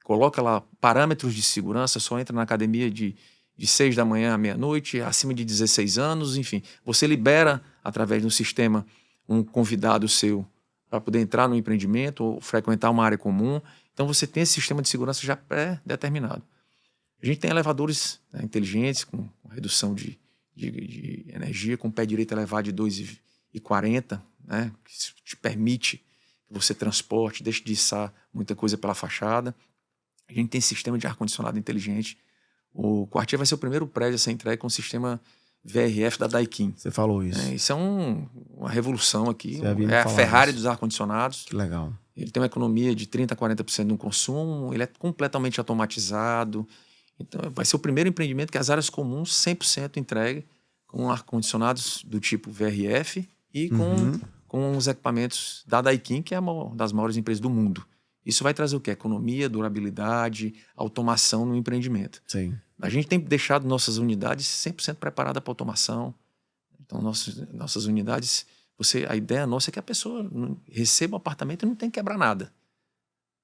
coloca lá parâmetros de segurança, só entra na academia de 6 da manhã à meia-noite, acima de 16 anos, enfim. Você libera, através de um sistema, um convidado seu para poder entrar no empreendimento ou frequentar uma área comum. Então, você tem esse sistema de segurança já pré-determinado. A gente tem elevadores, né, inteligentes, com redução de energia, com pé direito elevado de 2,40, né, que te permite que você transporte, deixe de içar muita coisa pela fachada. A gente tem sistema de ar-condicionado inteligente. O Quartier vai ser o primeiro prédio a ser entregue com o sistema VRF da Daikin. Você falou isso. Isso é uma revolução aqui. É a Ferrari dos ar-condicionados. Que legal. Ele tem uma economia de 30% a 40% no consumo, ele é completamente automatizado. Então, vai ser o primeiro empreendimento que as áreas comuns 100% entregue com ar-condicionados do tipo VRF e com os equipamentos da Daikin, que é uma das maiores empresas do mundo. Isso vai trazer o quê? Economia, durabilidade, automação no empreendimento. Sim. A gente tem deixado nossas unidades 100% preparadas para automação. Então, nossas unidades, a ideia nossa é que a pessoa receba o apartamento e não tem que quebrar nada.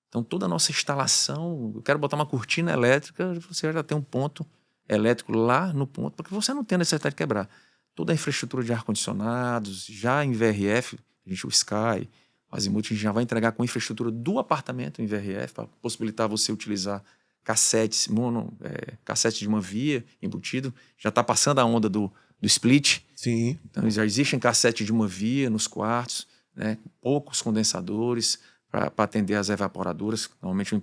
Então, toda a nossa instalação, eu quero botar uma cortina elétrica, você já tem um ponto elétrico lá no ponto, porque você não tem necessidade de quebrar. Toda a infraestrutura de ar-condicionados, já em VRF, o Sky, o Azimuth, a gente já vai entregar com a infraestrutura do apartamento em VRF, para possibilitar você utilizar cassetes de uma via embutido. Já está passando a onda do split. Sim. Então, já existem cassetes de uma via nos quartos, né, poucos condensadores para atender as evaporadoras. Normalmente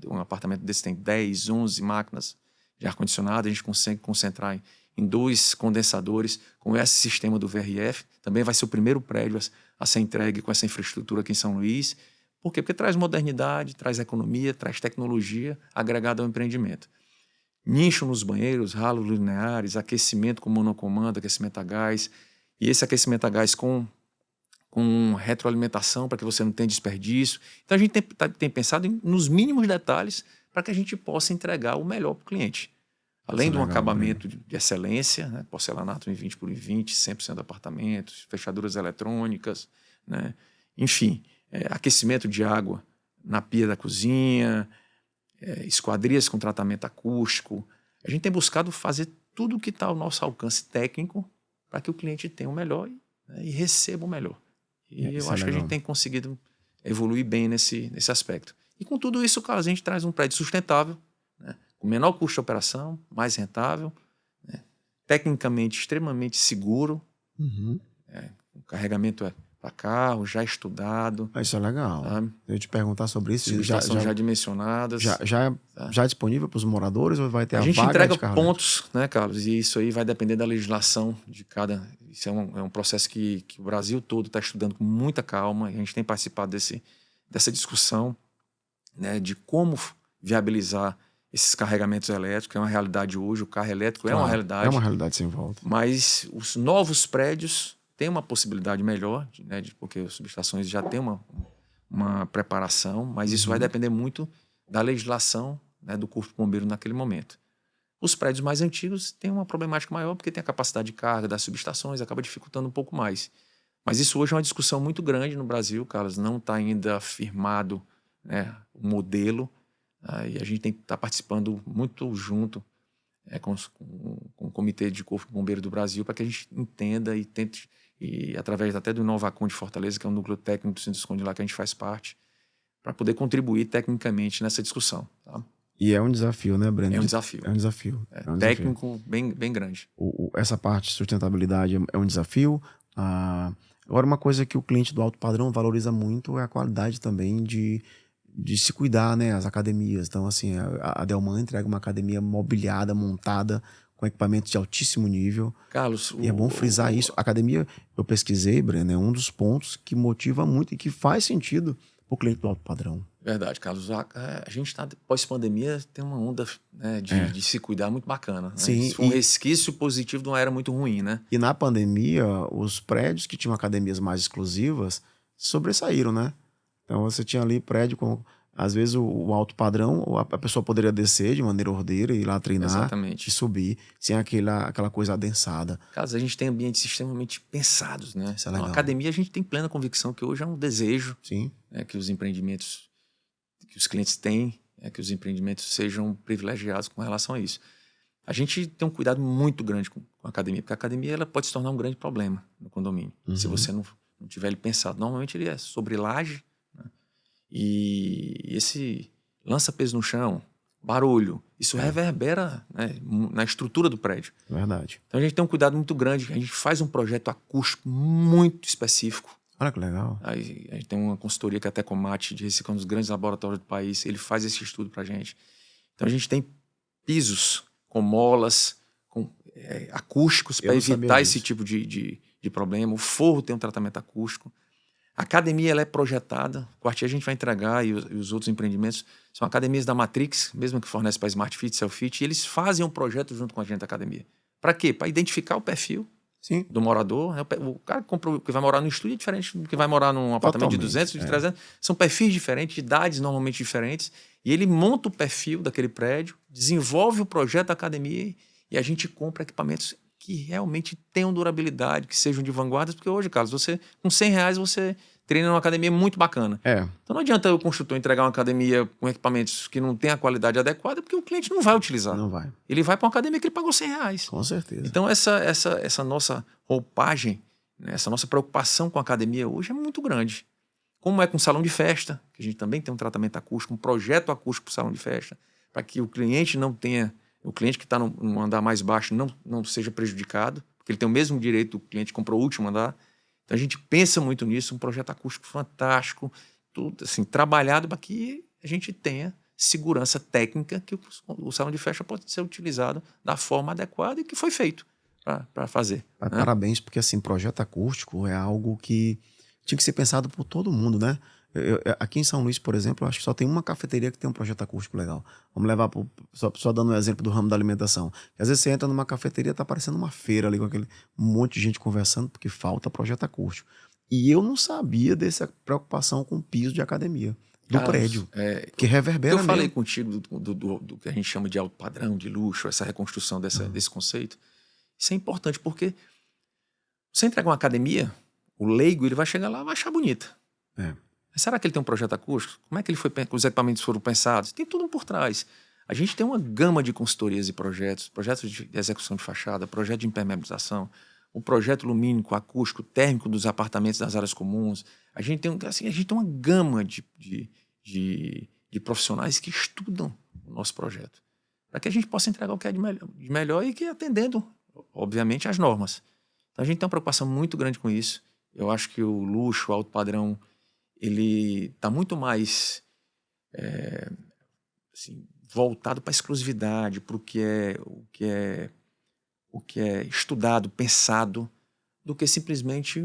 um apartamento desse tem 10, 11 máquinas de ar-condicionado. A gente consegue concentrar em 2 condensadores com esse sistema do VRF. Também vai ser o primeiro prédio a ser entregue com essa infraestrutura aqui em São Luís. Por quê? Porque traz modernidade, traz economia, traz tecnologia agregada ao empreendimento. Nicho nos banheiros, ralos lineares, aquecimento com monocomando, aquecimento a gás. E esse aquecimento a gás com retroalimentação para que você não tenha desperdício. Então a gente tem pensado nos mínimos detalhes para que a gente possa entregar o melhor para o cliente. Além de um acabamento de excelência, né? Porcelanato em 20 por 20, 100% de apartamentos, fechaduras eletrônicas, né? Enfim, aquecimento de água na pia da cozinha, esquadrias com tratamento acústico. A gente tem buscado fazer tudo o que está ao nosso alcance técnico para que o cliente tenha o melhor, né, e receba o melhor. E eu acho que a gente tem conseguido evoluir bem nesse aspecto. E com tudo isso, cara, a gente traz um prédio sustentável, né, com menor custo de operação, mais rentável, né, tecnicamente extremamente seguro. O carregamento para carro, já estudado. Isso é legal. Sabe? Eu ia te perguntar sobre isso. Subestações já dimensionadas. Já é disponível para os moradores ou vai ter a gente vaga entrega de carro pontos, né, Carlos? E isso aí vai depender da legislação de cada... Isso é um processo que o Brasil todo está estudando com muita calma. E a gente tem participado dessa discussão, né, de como viabilizar esses carregamentos elétricos. É uma realidade hoje, o carro elétrico é uma realidade. É uma realidade sem volta. Mas os novos prédios têm uma possibilidade melhor, né, porque as subestações já têm uma preparação, mas isso vai depender muito da legislação, né, do Corpo de Bombeiro naquele momento. Os prédios mais antigos têm uma problemática maior porque tem a capacidade de carga das subestações, acaba dificultando um pouco mais. Mas isso hoje é uma discussão muito grande no Brasil, Carlos, não está ainda firmado, né, o modelo, e a gente está participando muito junto com o Comitê de Corpo de Bombeiro do Brasil para que a gente entenda e tente, e através até do Inovacom de Fortaleza, que é um núcleo técnico do Sinduscon de lá que a gente faz parte, para poder contribuir tecnicamente nessa discussão. Tá? E é um desafio, né, Breno? É um desafio. É um desafio. Técnico bem grande. Essa parte de sustentabilidade é um desafio. Agora, uma coisa que o cliente do alto padrão valoriza muito é a qualidade também de se cuidar, né? As academias. Então, assim, a Delman entrega uma academia mobiliada, montada, com equipamentos de altíssimo nível. Carlos, e é bom frisar isso. A academia, eu pesquisei, Breno, é um dos pontos que motiva muito e que faz sentido para o cliente do alto padrão. Verdade, Carlos. A gente está, pós-pandemia, tem uma onda, né, de se cuidar muito bacana. Né? Sim, isso foi um resquício positivo de uma era muito ruim, né? E na pandemia, os prédios que tinham academias mais exclusivas sobressaíram, né? Então você tinha ali prédio com... Às vezes o alto padrão, a pessoa poderia descer de maneira ordeira e ir lá treinar. Exatamente. E subir, sem aquela coisa adensada. Carlos, a gente tem ambientes extremamente pensados, né? Isso é legal. Na academia a gente tem plena convicção que hoje é um desejo. Sim. Né, que os empreendimentos, que os clientes têm, que os empreendimentos sejam privilegiados com relação a isso. A gente tem um cuidado muito grande com a academia, porque a academia ela pode se tornar um grande problema no condomínio, se você não tiver ele pensado. Normalmente ele é sobre laje, né? E esse lança peso no chão, barulho, isso reverbera, né, na estrutura do prédio. Verdade. Então a gente tem um cuidado muito grande, a gente faz um projeto acústico muito específico. Olha que legal. Aí, a gente tem uma consultoria que é a Tecomate, de Recife, um dos grandes laboratórios do país, ele faz esse estudo para a gente. Então a gente tem pisos com molas, com acústicos para evitar esse tipo de problema. O forro tem um tratamento acústico. A academia ela é projetada, o quartier a gente vai entregar e os outros empreendimentos são academias da Matrix, mesmo que fornece para Smart Fit, Selfit, e eles fazem um projeto junto com a gente da academia. Para quê? Para identificar o perfil do morador. Né? O cara que vai morar no estúdio é diferente do que vai morar num apartamento de 200, de 300. São perfis diferentes, idades normalmente diferentes, e ele monta o perfil daquele prédio, desenvolve o projeto da academia e a gente compra equipamentos que realmente tenham durabilidade, que sejam de vanguarda, porque hoje, Carlos, você com R$100 você treina numa academia muito bacana. Então não adianta o construtor entregar uma academia com equipamentos que não tem a qualidade adequada, porque o cliente não vai utilizar. Não vai. Ele vai para uma academia que ele pagou R$100. Com certeza. Então essa nossa roupagem, né, essa nossa preocupação com a academia hoje é muito grande. Como é com o salão de festa, que a gente também tem um tratamento acústico, um projeto acústico para o salão de festa, para que o cliente não tenha... O cliente que está no andar mais baixo não seja prejudicado, porque ele tem o mesmo direito do cliente que comprou o último andar. Então a gente pensa muito nisso, um projeto acústico fantástico, tudo assim, trabalhado para que a gente tenha segurança técnica, que o salão de festa pode ser utilizado da forma adequada e que foi feito para fazer. Né? Parabéns, porque assim, projeto acústico é algo que tinha que ser pensado por todo mundo, né? Aqui em São Luís, por exemplo, eu acho que só tem uma cafeteria que tem um projeto acústico legal. Vamos levar só dando um exemplo do ramo da alimentação. Às vezes você entra numa cafeteria, tá parecendo uma feira ali com aquele monte de gente conversando, porque falta projeto acústico. E eu não sabia dessa preocupação com o piso de academia do prédio, que reverbera mesmo. Eu falei contigo do que a gente chama de alto padrão, de luxo, essa reconstrução desse conceito. Isso é importante porque você entrega uma academia, o leigo ele vai chegar lá e vai achar bonita. Mas será que ele tem um projeto acústico? Como é que os equipamentos foram pensados? Tem tudo por trás. A gente tem uma gama de consultorias e projetos de execução de fachada, projeto de impermeabilização, o projeto lumínico, acústico, térmico dos apartamentos das áreas comuns. A gente tem uma gama de profissionais que estudam o nosso projeto, para que a gente possa entregar o que é de melhor e que atendendo, obviamente, às normas. Então a gente tem uma preocupação muito grande com isso. Eu acho que o luxo, o alto padrão, ele está muito mais voltado para a exclusividade, para o que é estudado, pensado, do que simplesmente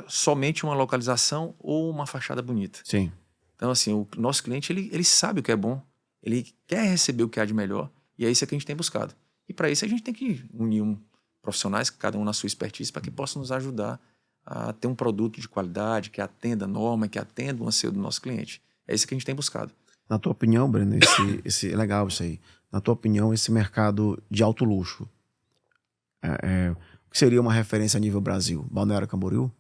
somente uma localização ou uma fachada bonita. Sim. Então, assim, o nosso cliente, ele sabe o que é bom, ele quer receber o que há de melhor, e é isso que a gente tem buscado. E para isso a gente tem que unir profissionais, cada um na sua expertise, para que possam nos ajudar a ter um produto de qualidade, que atenda a norma, que atenda o anseio do nosso cliente. É isso que a gente tem buscado. Na tua opinião, Breno, é legal isso aí. Na tua opinião, esse mercado de alto luxo, o que seria uma referência a nível Brasil? Balneário Camboriú?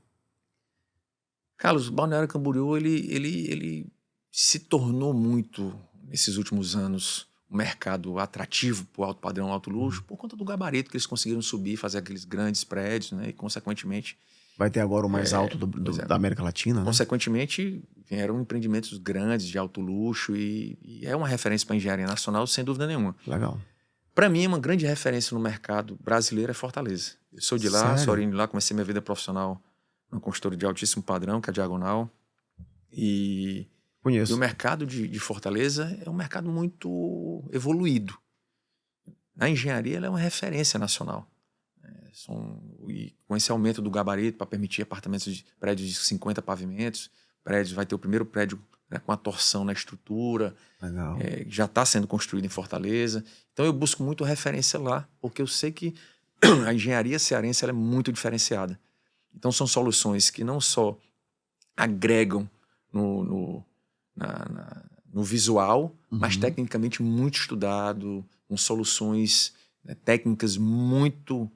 Carlos, o Balneário Camboriú, ele se tornou muito, nesses últimos anos, um mercado atrativo para o alto padrão, alto luxo, por conta do gabarito que eles conseguiram subir, fazer aqueles grandes prédios, né? E, consequentemente... Vai ter agora o mais alto da América Latina, né? Consequentemente, vieram empreendimentos grandes de alto luxo e é uma referência para a engenharia nacional, sem dúvida nenhuma. Legal. Para mim, uma grande referência no mercado brasileiro é Fortaleza. Eu sou de lá, sou oriundo de lá, comecei minha vida profissional numa consultora de altíssimo padrão, que é a Diagonal. Conheço. E o mercado de Fortaleza é um mercado muito evoluído. Na engenharia, ela é uma referência nacional. E com esse aumento do gabarito para permitir prédios de 50 pavimentos, vai ter o primeiro prédio, né, com a torção na estrutura, já está sendo construído em Fortaleza. Então eu busco muito referência lá, porque eu sei que a engenharia cearense ela é muito diferenciada. Então são soluções que não só agregam no visual, mas tecnicamente muito estudado, com soluções, né, técnicas muito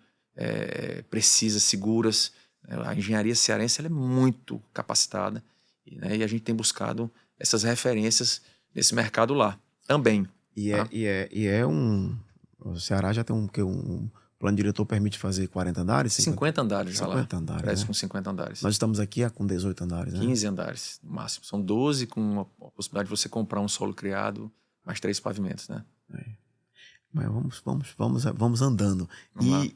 precisas, seguras. A engenharia cearense ela é muito capacitada, né, e a gente tem buscado essas referências nesse mercado lá também. O Ceará já tem um plano diretor permite fazer 40 andares? 50 andares já lá. 50 andares, Parece, né? Com 50 andares. Nós estamos aqui com 18 andares, né? 15 andares, no máximo. São 12 com a possibilidade de você comprar um solo criado, mais 3 pavimentos, né? Mas vamos andando. Vamos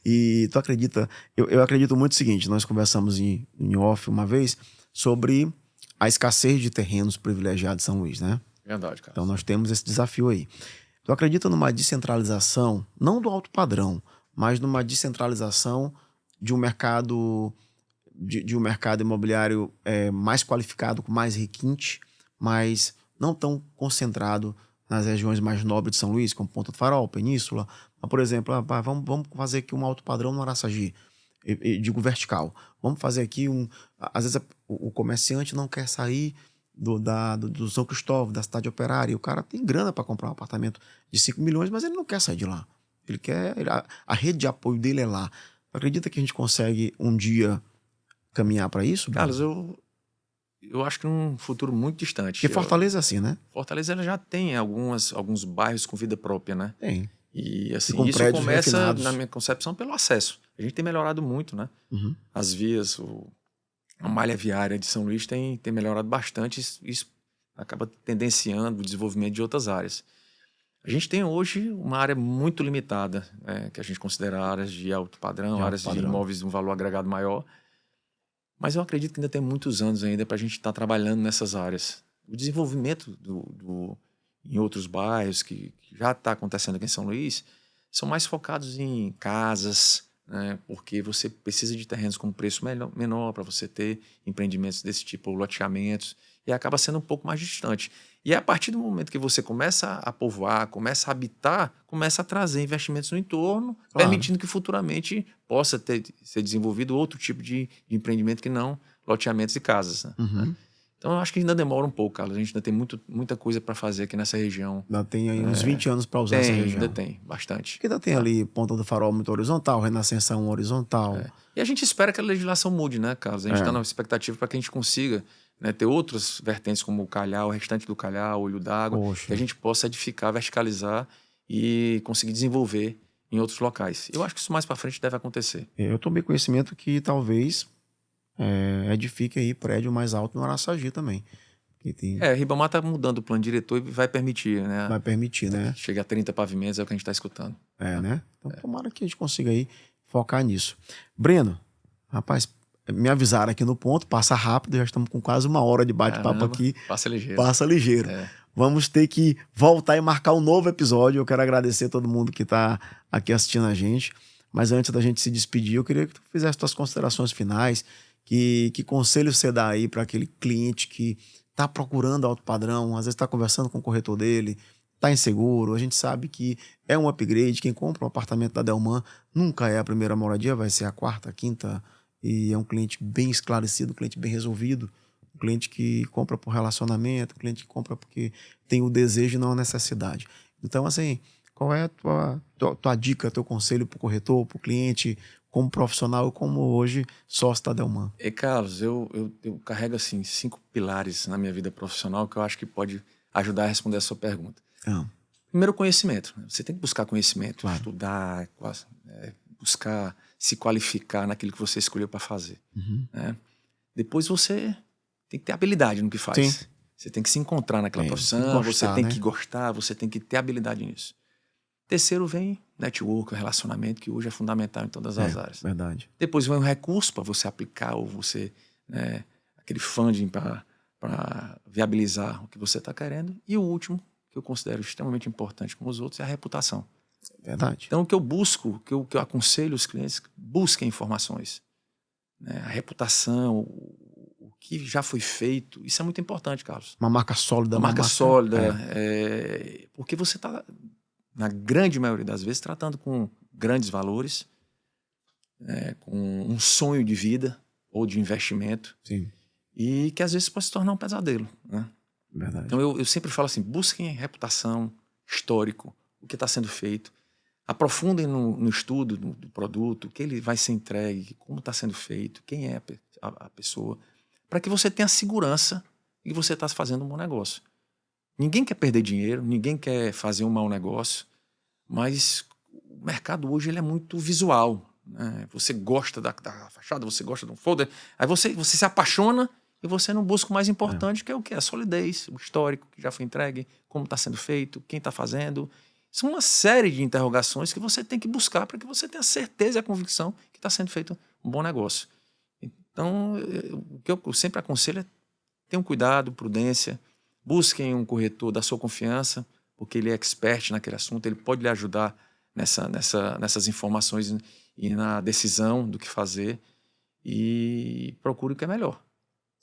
E tu acredita... Eu acredito muito o seguinte, nós conversamos em off uma vez sobre a escassez de terrenos privilegiados de São Luís, né? Verdade, cara. Então nós temos esse desafio aí. Tu acredita numa descentralização, não do alto padrão, mas numa descentralização de um mercado de um mercado imobiliário mais qualificado, com mais requinte, mas não tão concentrado nas regiões mais nobres de São Luís, como Ponta do Farol, Península. Mas, por exemplo, vamos fazer aqui um alto padrão no Araçagi, digo vertical. Vamos fazer aqui às vezes o comerciante não quer sair do São Cristóvão, da cidade operária, e o cara tem grana para comprar um apartamento de 5 milhões, mas ele não quer sair de lá. Ele quer... A rede de apoio dele é lá. Acredita que a gente consegue um dia caminhar para isso? Carlos, eu acho que num futuro muito distante. Porque Fortaleza é assim, né? Fortaleza ela já tem alguns bairros com vida própria, né? Tem. E assim, com isso prédios começa, refinados, na minha concepção, pelo acesso. A gente tem melhorado muito, né? As vias, a malha viária de São Luís tem melhorado bastante. Isso acaba tendenciando o desenvolvimento de outras áreas. A gente tem hoje uma área muito limitada, que a gente considera áreas de alto padrão, áreas de imóveis de um valor agregado maior. Mas eu acredito que ainda tem muitos anos ainda para a gente estar trabalhando nessas áreas. O desenvolvimento em outros bairros que já está acontecendo aqui em São Luís são mais focados em casas, né, porque você precisa de terrenos com preço menor para você ter empreendimentos desse tipo, ou loteamentos, e acaba sendo um pouco mais distante. E a partir do momento que você começa a povoar, começa a habitar, começa a trazer investimentos no entorno, permitindo que futuramente possa ser desenvolvido outro tipo de empreendimento que não loteamentos e casas, né? Então, eu acho que ainda demora um pouco, Carlos. A gente ainda tem muita coisa para fazer aqui nessa região. Ainda tem aí uns 20 anos para usar essa região. Ainda tem, bastante. Porque ainda tem ali Ponta do Farol muito horizontal, Renascença 1 horizontal. E a gente espera que a legislação mude, né, Carlos? A gente está na expectativa para que a gente consiga, né, ter outras vertentes como o Calhau, o restante do Calhau, Olho d'Água, que a gente possa edificar, verticalizar e conseguir desenvolver em outros locais. Eu acho que isso mais para frente deve acontecer. Eu tomei conhecimento que talvez edifique aí prédio mais alto no Araçagi também. Ribamar está mudando o plano diretor e vai permitir, né? Vai permitir, né? Chega a 30 pavimentos, é o que a gente está escutando. Né? Então, tomara que a gente consiga aí focar nisso. Breno, rapaz, me avisaram aqui no ponto, passa rápido, já estamos com quase 1 hora de bate-papo aqui. Passa ligeiro. Passa ligeiro. Vamos ter que voltar e marcar um novo episódio. Eu quero agradecer a todo mundo que está aqui assistindo a gente. Mas antes da gente se despedir, eu queria que tu fizesse tuas considerações finais. Que conselho você dá aí para aquele cliente que está procurando alto padrão, às vezes está conversando com o corretor dele, está inseguro. A gente sabe que é um upgrade. Quem compra um apartamento da Delman nunca é a primeira moradia, vai ser a quarta, a quinta. E é um cliente bem esclarecido, um cliente bem resolvido, um cliente que compra por relacionamento, um cliente que compra porque tem o desejo e não a necessidade. Então, assim, qual é a tua dica, teu conselho para o corretor, para o cliente, como profissional e como hoje sócio da Delman? Carlos, eu carrego assim 5 pilares na minha vida profissional que eu acho que pode ajudar a responder a sua pergunta. Primeiro, conhecimento. Você tem que buscar conhecimento, estudar, buscar se qualificar naquilo que você escolheu para fazer. Né? Depois você tem que ter habilidade no que faz. Sim. Você tem que se encontrar naquela profissão, você tem que gostar, você tem que ter habilidade nisso. Terceiro vem network, relacionamento, que hoje é fundamental em todas as áreas. Verdade. Depois vem o recurso para você aplicar ou você, aquele funding para viabilizar o que você está querendo. E o último, que eu considero extremamente importante como os outros, é a reputação. Verdade. Então, o que eu busco, que eu aconselho os clientes, busquem informações. Né? A reputação, o que já foi feito, isso é muito importante, Carlos. Uma marca sólida. Uma marca sólida, porque você está, na grande maioria das vezes, tratando com grandes valores, com um sonho de vida ou de investimento. Sim. E que às vezes pode se tornar um pesadelo. Né? Verdade. Então, eu sempre falo assim, busquem reputação, histórico, o que está sendo feito. Aprofundem no estudo do produto, o que ele vai ser entregue, como está sendo feito, quem é a pessoa, para que você tenha segurança de que você está fazendo um bom negócio. Ninguém quer perder dinheiro, ninguém quer fazer um mau negócio, mas o mercado hoje ele é muito visual. Né? Você gosta da fachada, você gosta de um folder, aí você se apaixona e você não busca o mais importante, que é o quê? A solidez, o histórico que já foi entregue, como está sendo feito, quem está fazendo. São uma série de interrogações que você tem que buscar para que você tenha certeza e a convicção que está sendo feito um bom negócio. Então, o que eu sempre aconselho é tenham cuidado, prudência, busquem um corretor da sua confiança, porque ele é expert naquele assunto, ele pode lhe ajudar nessas informações e na decisão do que fazer, e procure o que é melhor.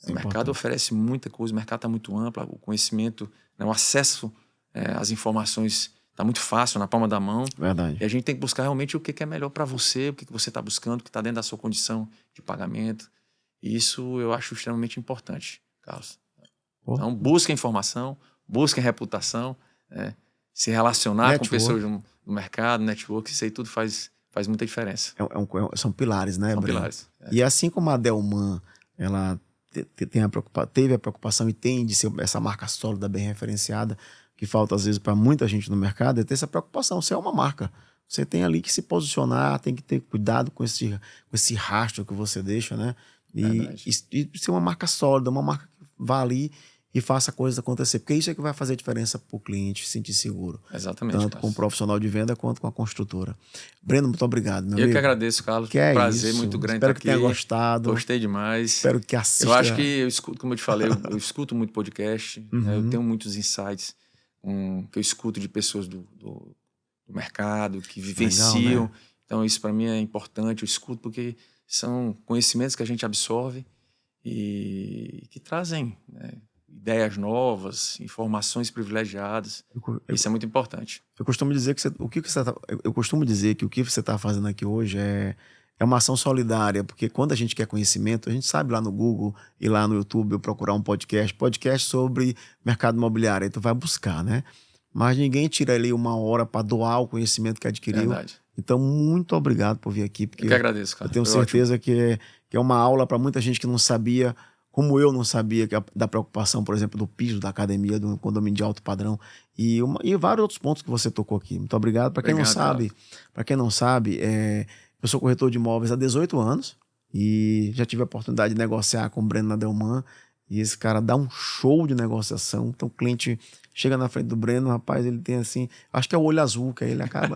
O mercado oferece muita coisa, o mercado está muito amplo, o conhecimento, o acesso às informações está muito fácil, na palma da mão. Verdade. E a gente tem que buscar realmente o que é melhor para você, o que você está buscando, o que está dentro da sua condição de pagamento. E isso eu acho extremamente importante, Carlos. Então, busquem informação, busquem reputação, se relacionar com pessoas do mercado, network, isso aí tudo faz muita diferença. São pilares, né, São Breno? pilares. E assim como a Delman, ela teve a preocupação e tem de ser essa marca sólida, bem referenciada, que falta às vezes para muita gente no mercado, é ter essa preocupação. Você é uma marca. Você tem ali que se posicionar, tem que ter cuidado com esse rastro que você deixa, né? E ser uma marca sólida, uma marca que vá ali e faça coisas acontecer. Porque isso é que vai fazer a diferença para o cliente se sentir seguro. Exatamente. Tanto com o profissional de venda quanto com a construtora. Breno, muito obrigado, meu amigo. Eu que agradeço, Carlos. Prazer muito grande Espero estar que aqui. tenha gostado. Gostei demais. Espero que assista. Eu acho que eu escuto, como eu te falei, eu escuto muito podcast. Né? Eu tenho muitos insights que eu escuto de pessoas do mercado, que vivenciam. Legal, né? Então isso para mim é importante. Eu escuto porque são conhecimentos que a gente absorve e que trazem ideias novas, informações privilegiadas. Isso é muito importante. Eu costumo dizer que o que você está fazendo aqui hoje é uma ação solidária, porque quando a gente quer conhecimento, a gente sabe lá no Google e lá no YouTube eu procurar um podcast sobre mercado imobiliário, aí tu vai buscar, né? Mas ninguém tira ali 1 hora para doar o conhecimento que adquiriu. Verdade. Então, muito obrigado por vir aqui, porque Eu que agradeço, cara. eu tenho Foi certeza que é uma aula para muita gente que não sabia, como eu não sabia da preocupação, por exemplo, do piso da academia, do condomínio de alto padrão e vários outros pontos que você tocou aqui. Muito obrigado. Para quem não sabe, eu sou corretor de imóveis há 18 anos e já tive a oportunidade de negociar com o Breno Nadelman e esse cara dá um show de negociação. Então o cliente chega na frente do Breno, rapaz, ele tem assim, acho que é o olho azul, que aí ele acaba...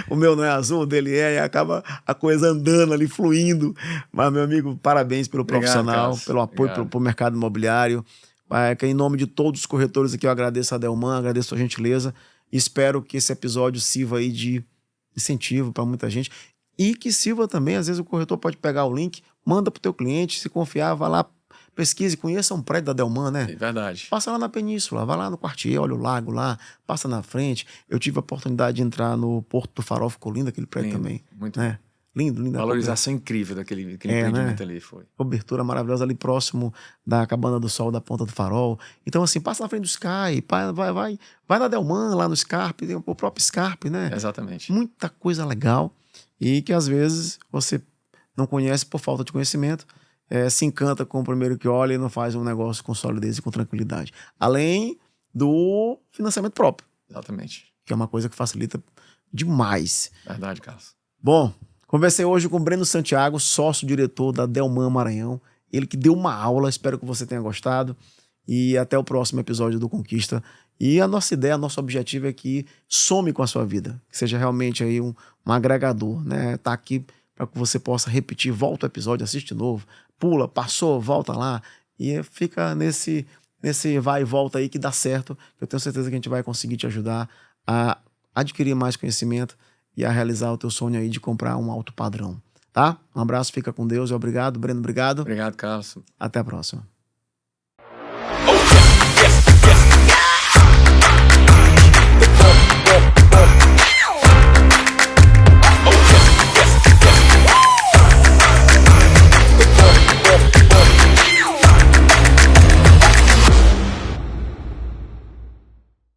O meu não é azul, o dele e acaba a coisa andando ali, fluindo. Mas, meu amigo, parabéns pelo profissional, Carlos. pelo apoio pro mercado imobiliário. Que em nome de todos os corretores aqui, eu agradeço a Delman, agradeço a gentileza. Espero que esse episódio sirva aí de incentivo para muita gente. E que sirva também, às vezes o corretor pode pegar o link, manda pro teu cliente, se confiar, vai lá, pesquise, conheça um prédio da Delman, né? É verdade. Passa lá na Península, vai lá no Quartier, olha o lago lá, passa na frente. Eu tive a oportunidade de entrar no Porto do Farol, ficou lindo aquele prédio também. Muito né? Lindo. Valorização incrível daquele empreendimento, né? Ali foi. Cobertura maravilhosa ali próximo da Cabana do Sol, da Ponta do Farol. Então, assim, passa na frente do Sky, vai na Delman, lá no Scarpe, tem o próprio Scarpe, né? Exatamente. Muita coisa legal e que às vezes você não conhece por falta de conhecimento. Se encanta com o primeiro que olha e não faz um negócio com solidez e com tranquilidade. Além do financiamento próprio. Exatamente. Que é uma coisa que facilita demais. Verdade, Carlos. Bom, conversei hoje com o Breno Santiago, sócio-diretor da Delman Maranhão. Ele que deu uma aula, espero que você tenha gostado. E até o próximo episódio do Conquista. E a nossa ideia, nosso objetivo é que some com a sua vida. Que seja realmente aí um agregador, né? Tá aqui para que você possa repetir, volta o episódio, assiste de novo, pula, passou, volta lá e fica nesse vai e volta aí que dá certo. Eu tenho certeza que a gente vai conseguir te ajudar a adquirir mais conhecimento e a realizar o teu sonho aí de comprar um alto padrão, tá? Um abraço, fica com Deus e obrigado. Breno, obrigado. Obrigado, Carlos. Até a próxima.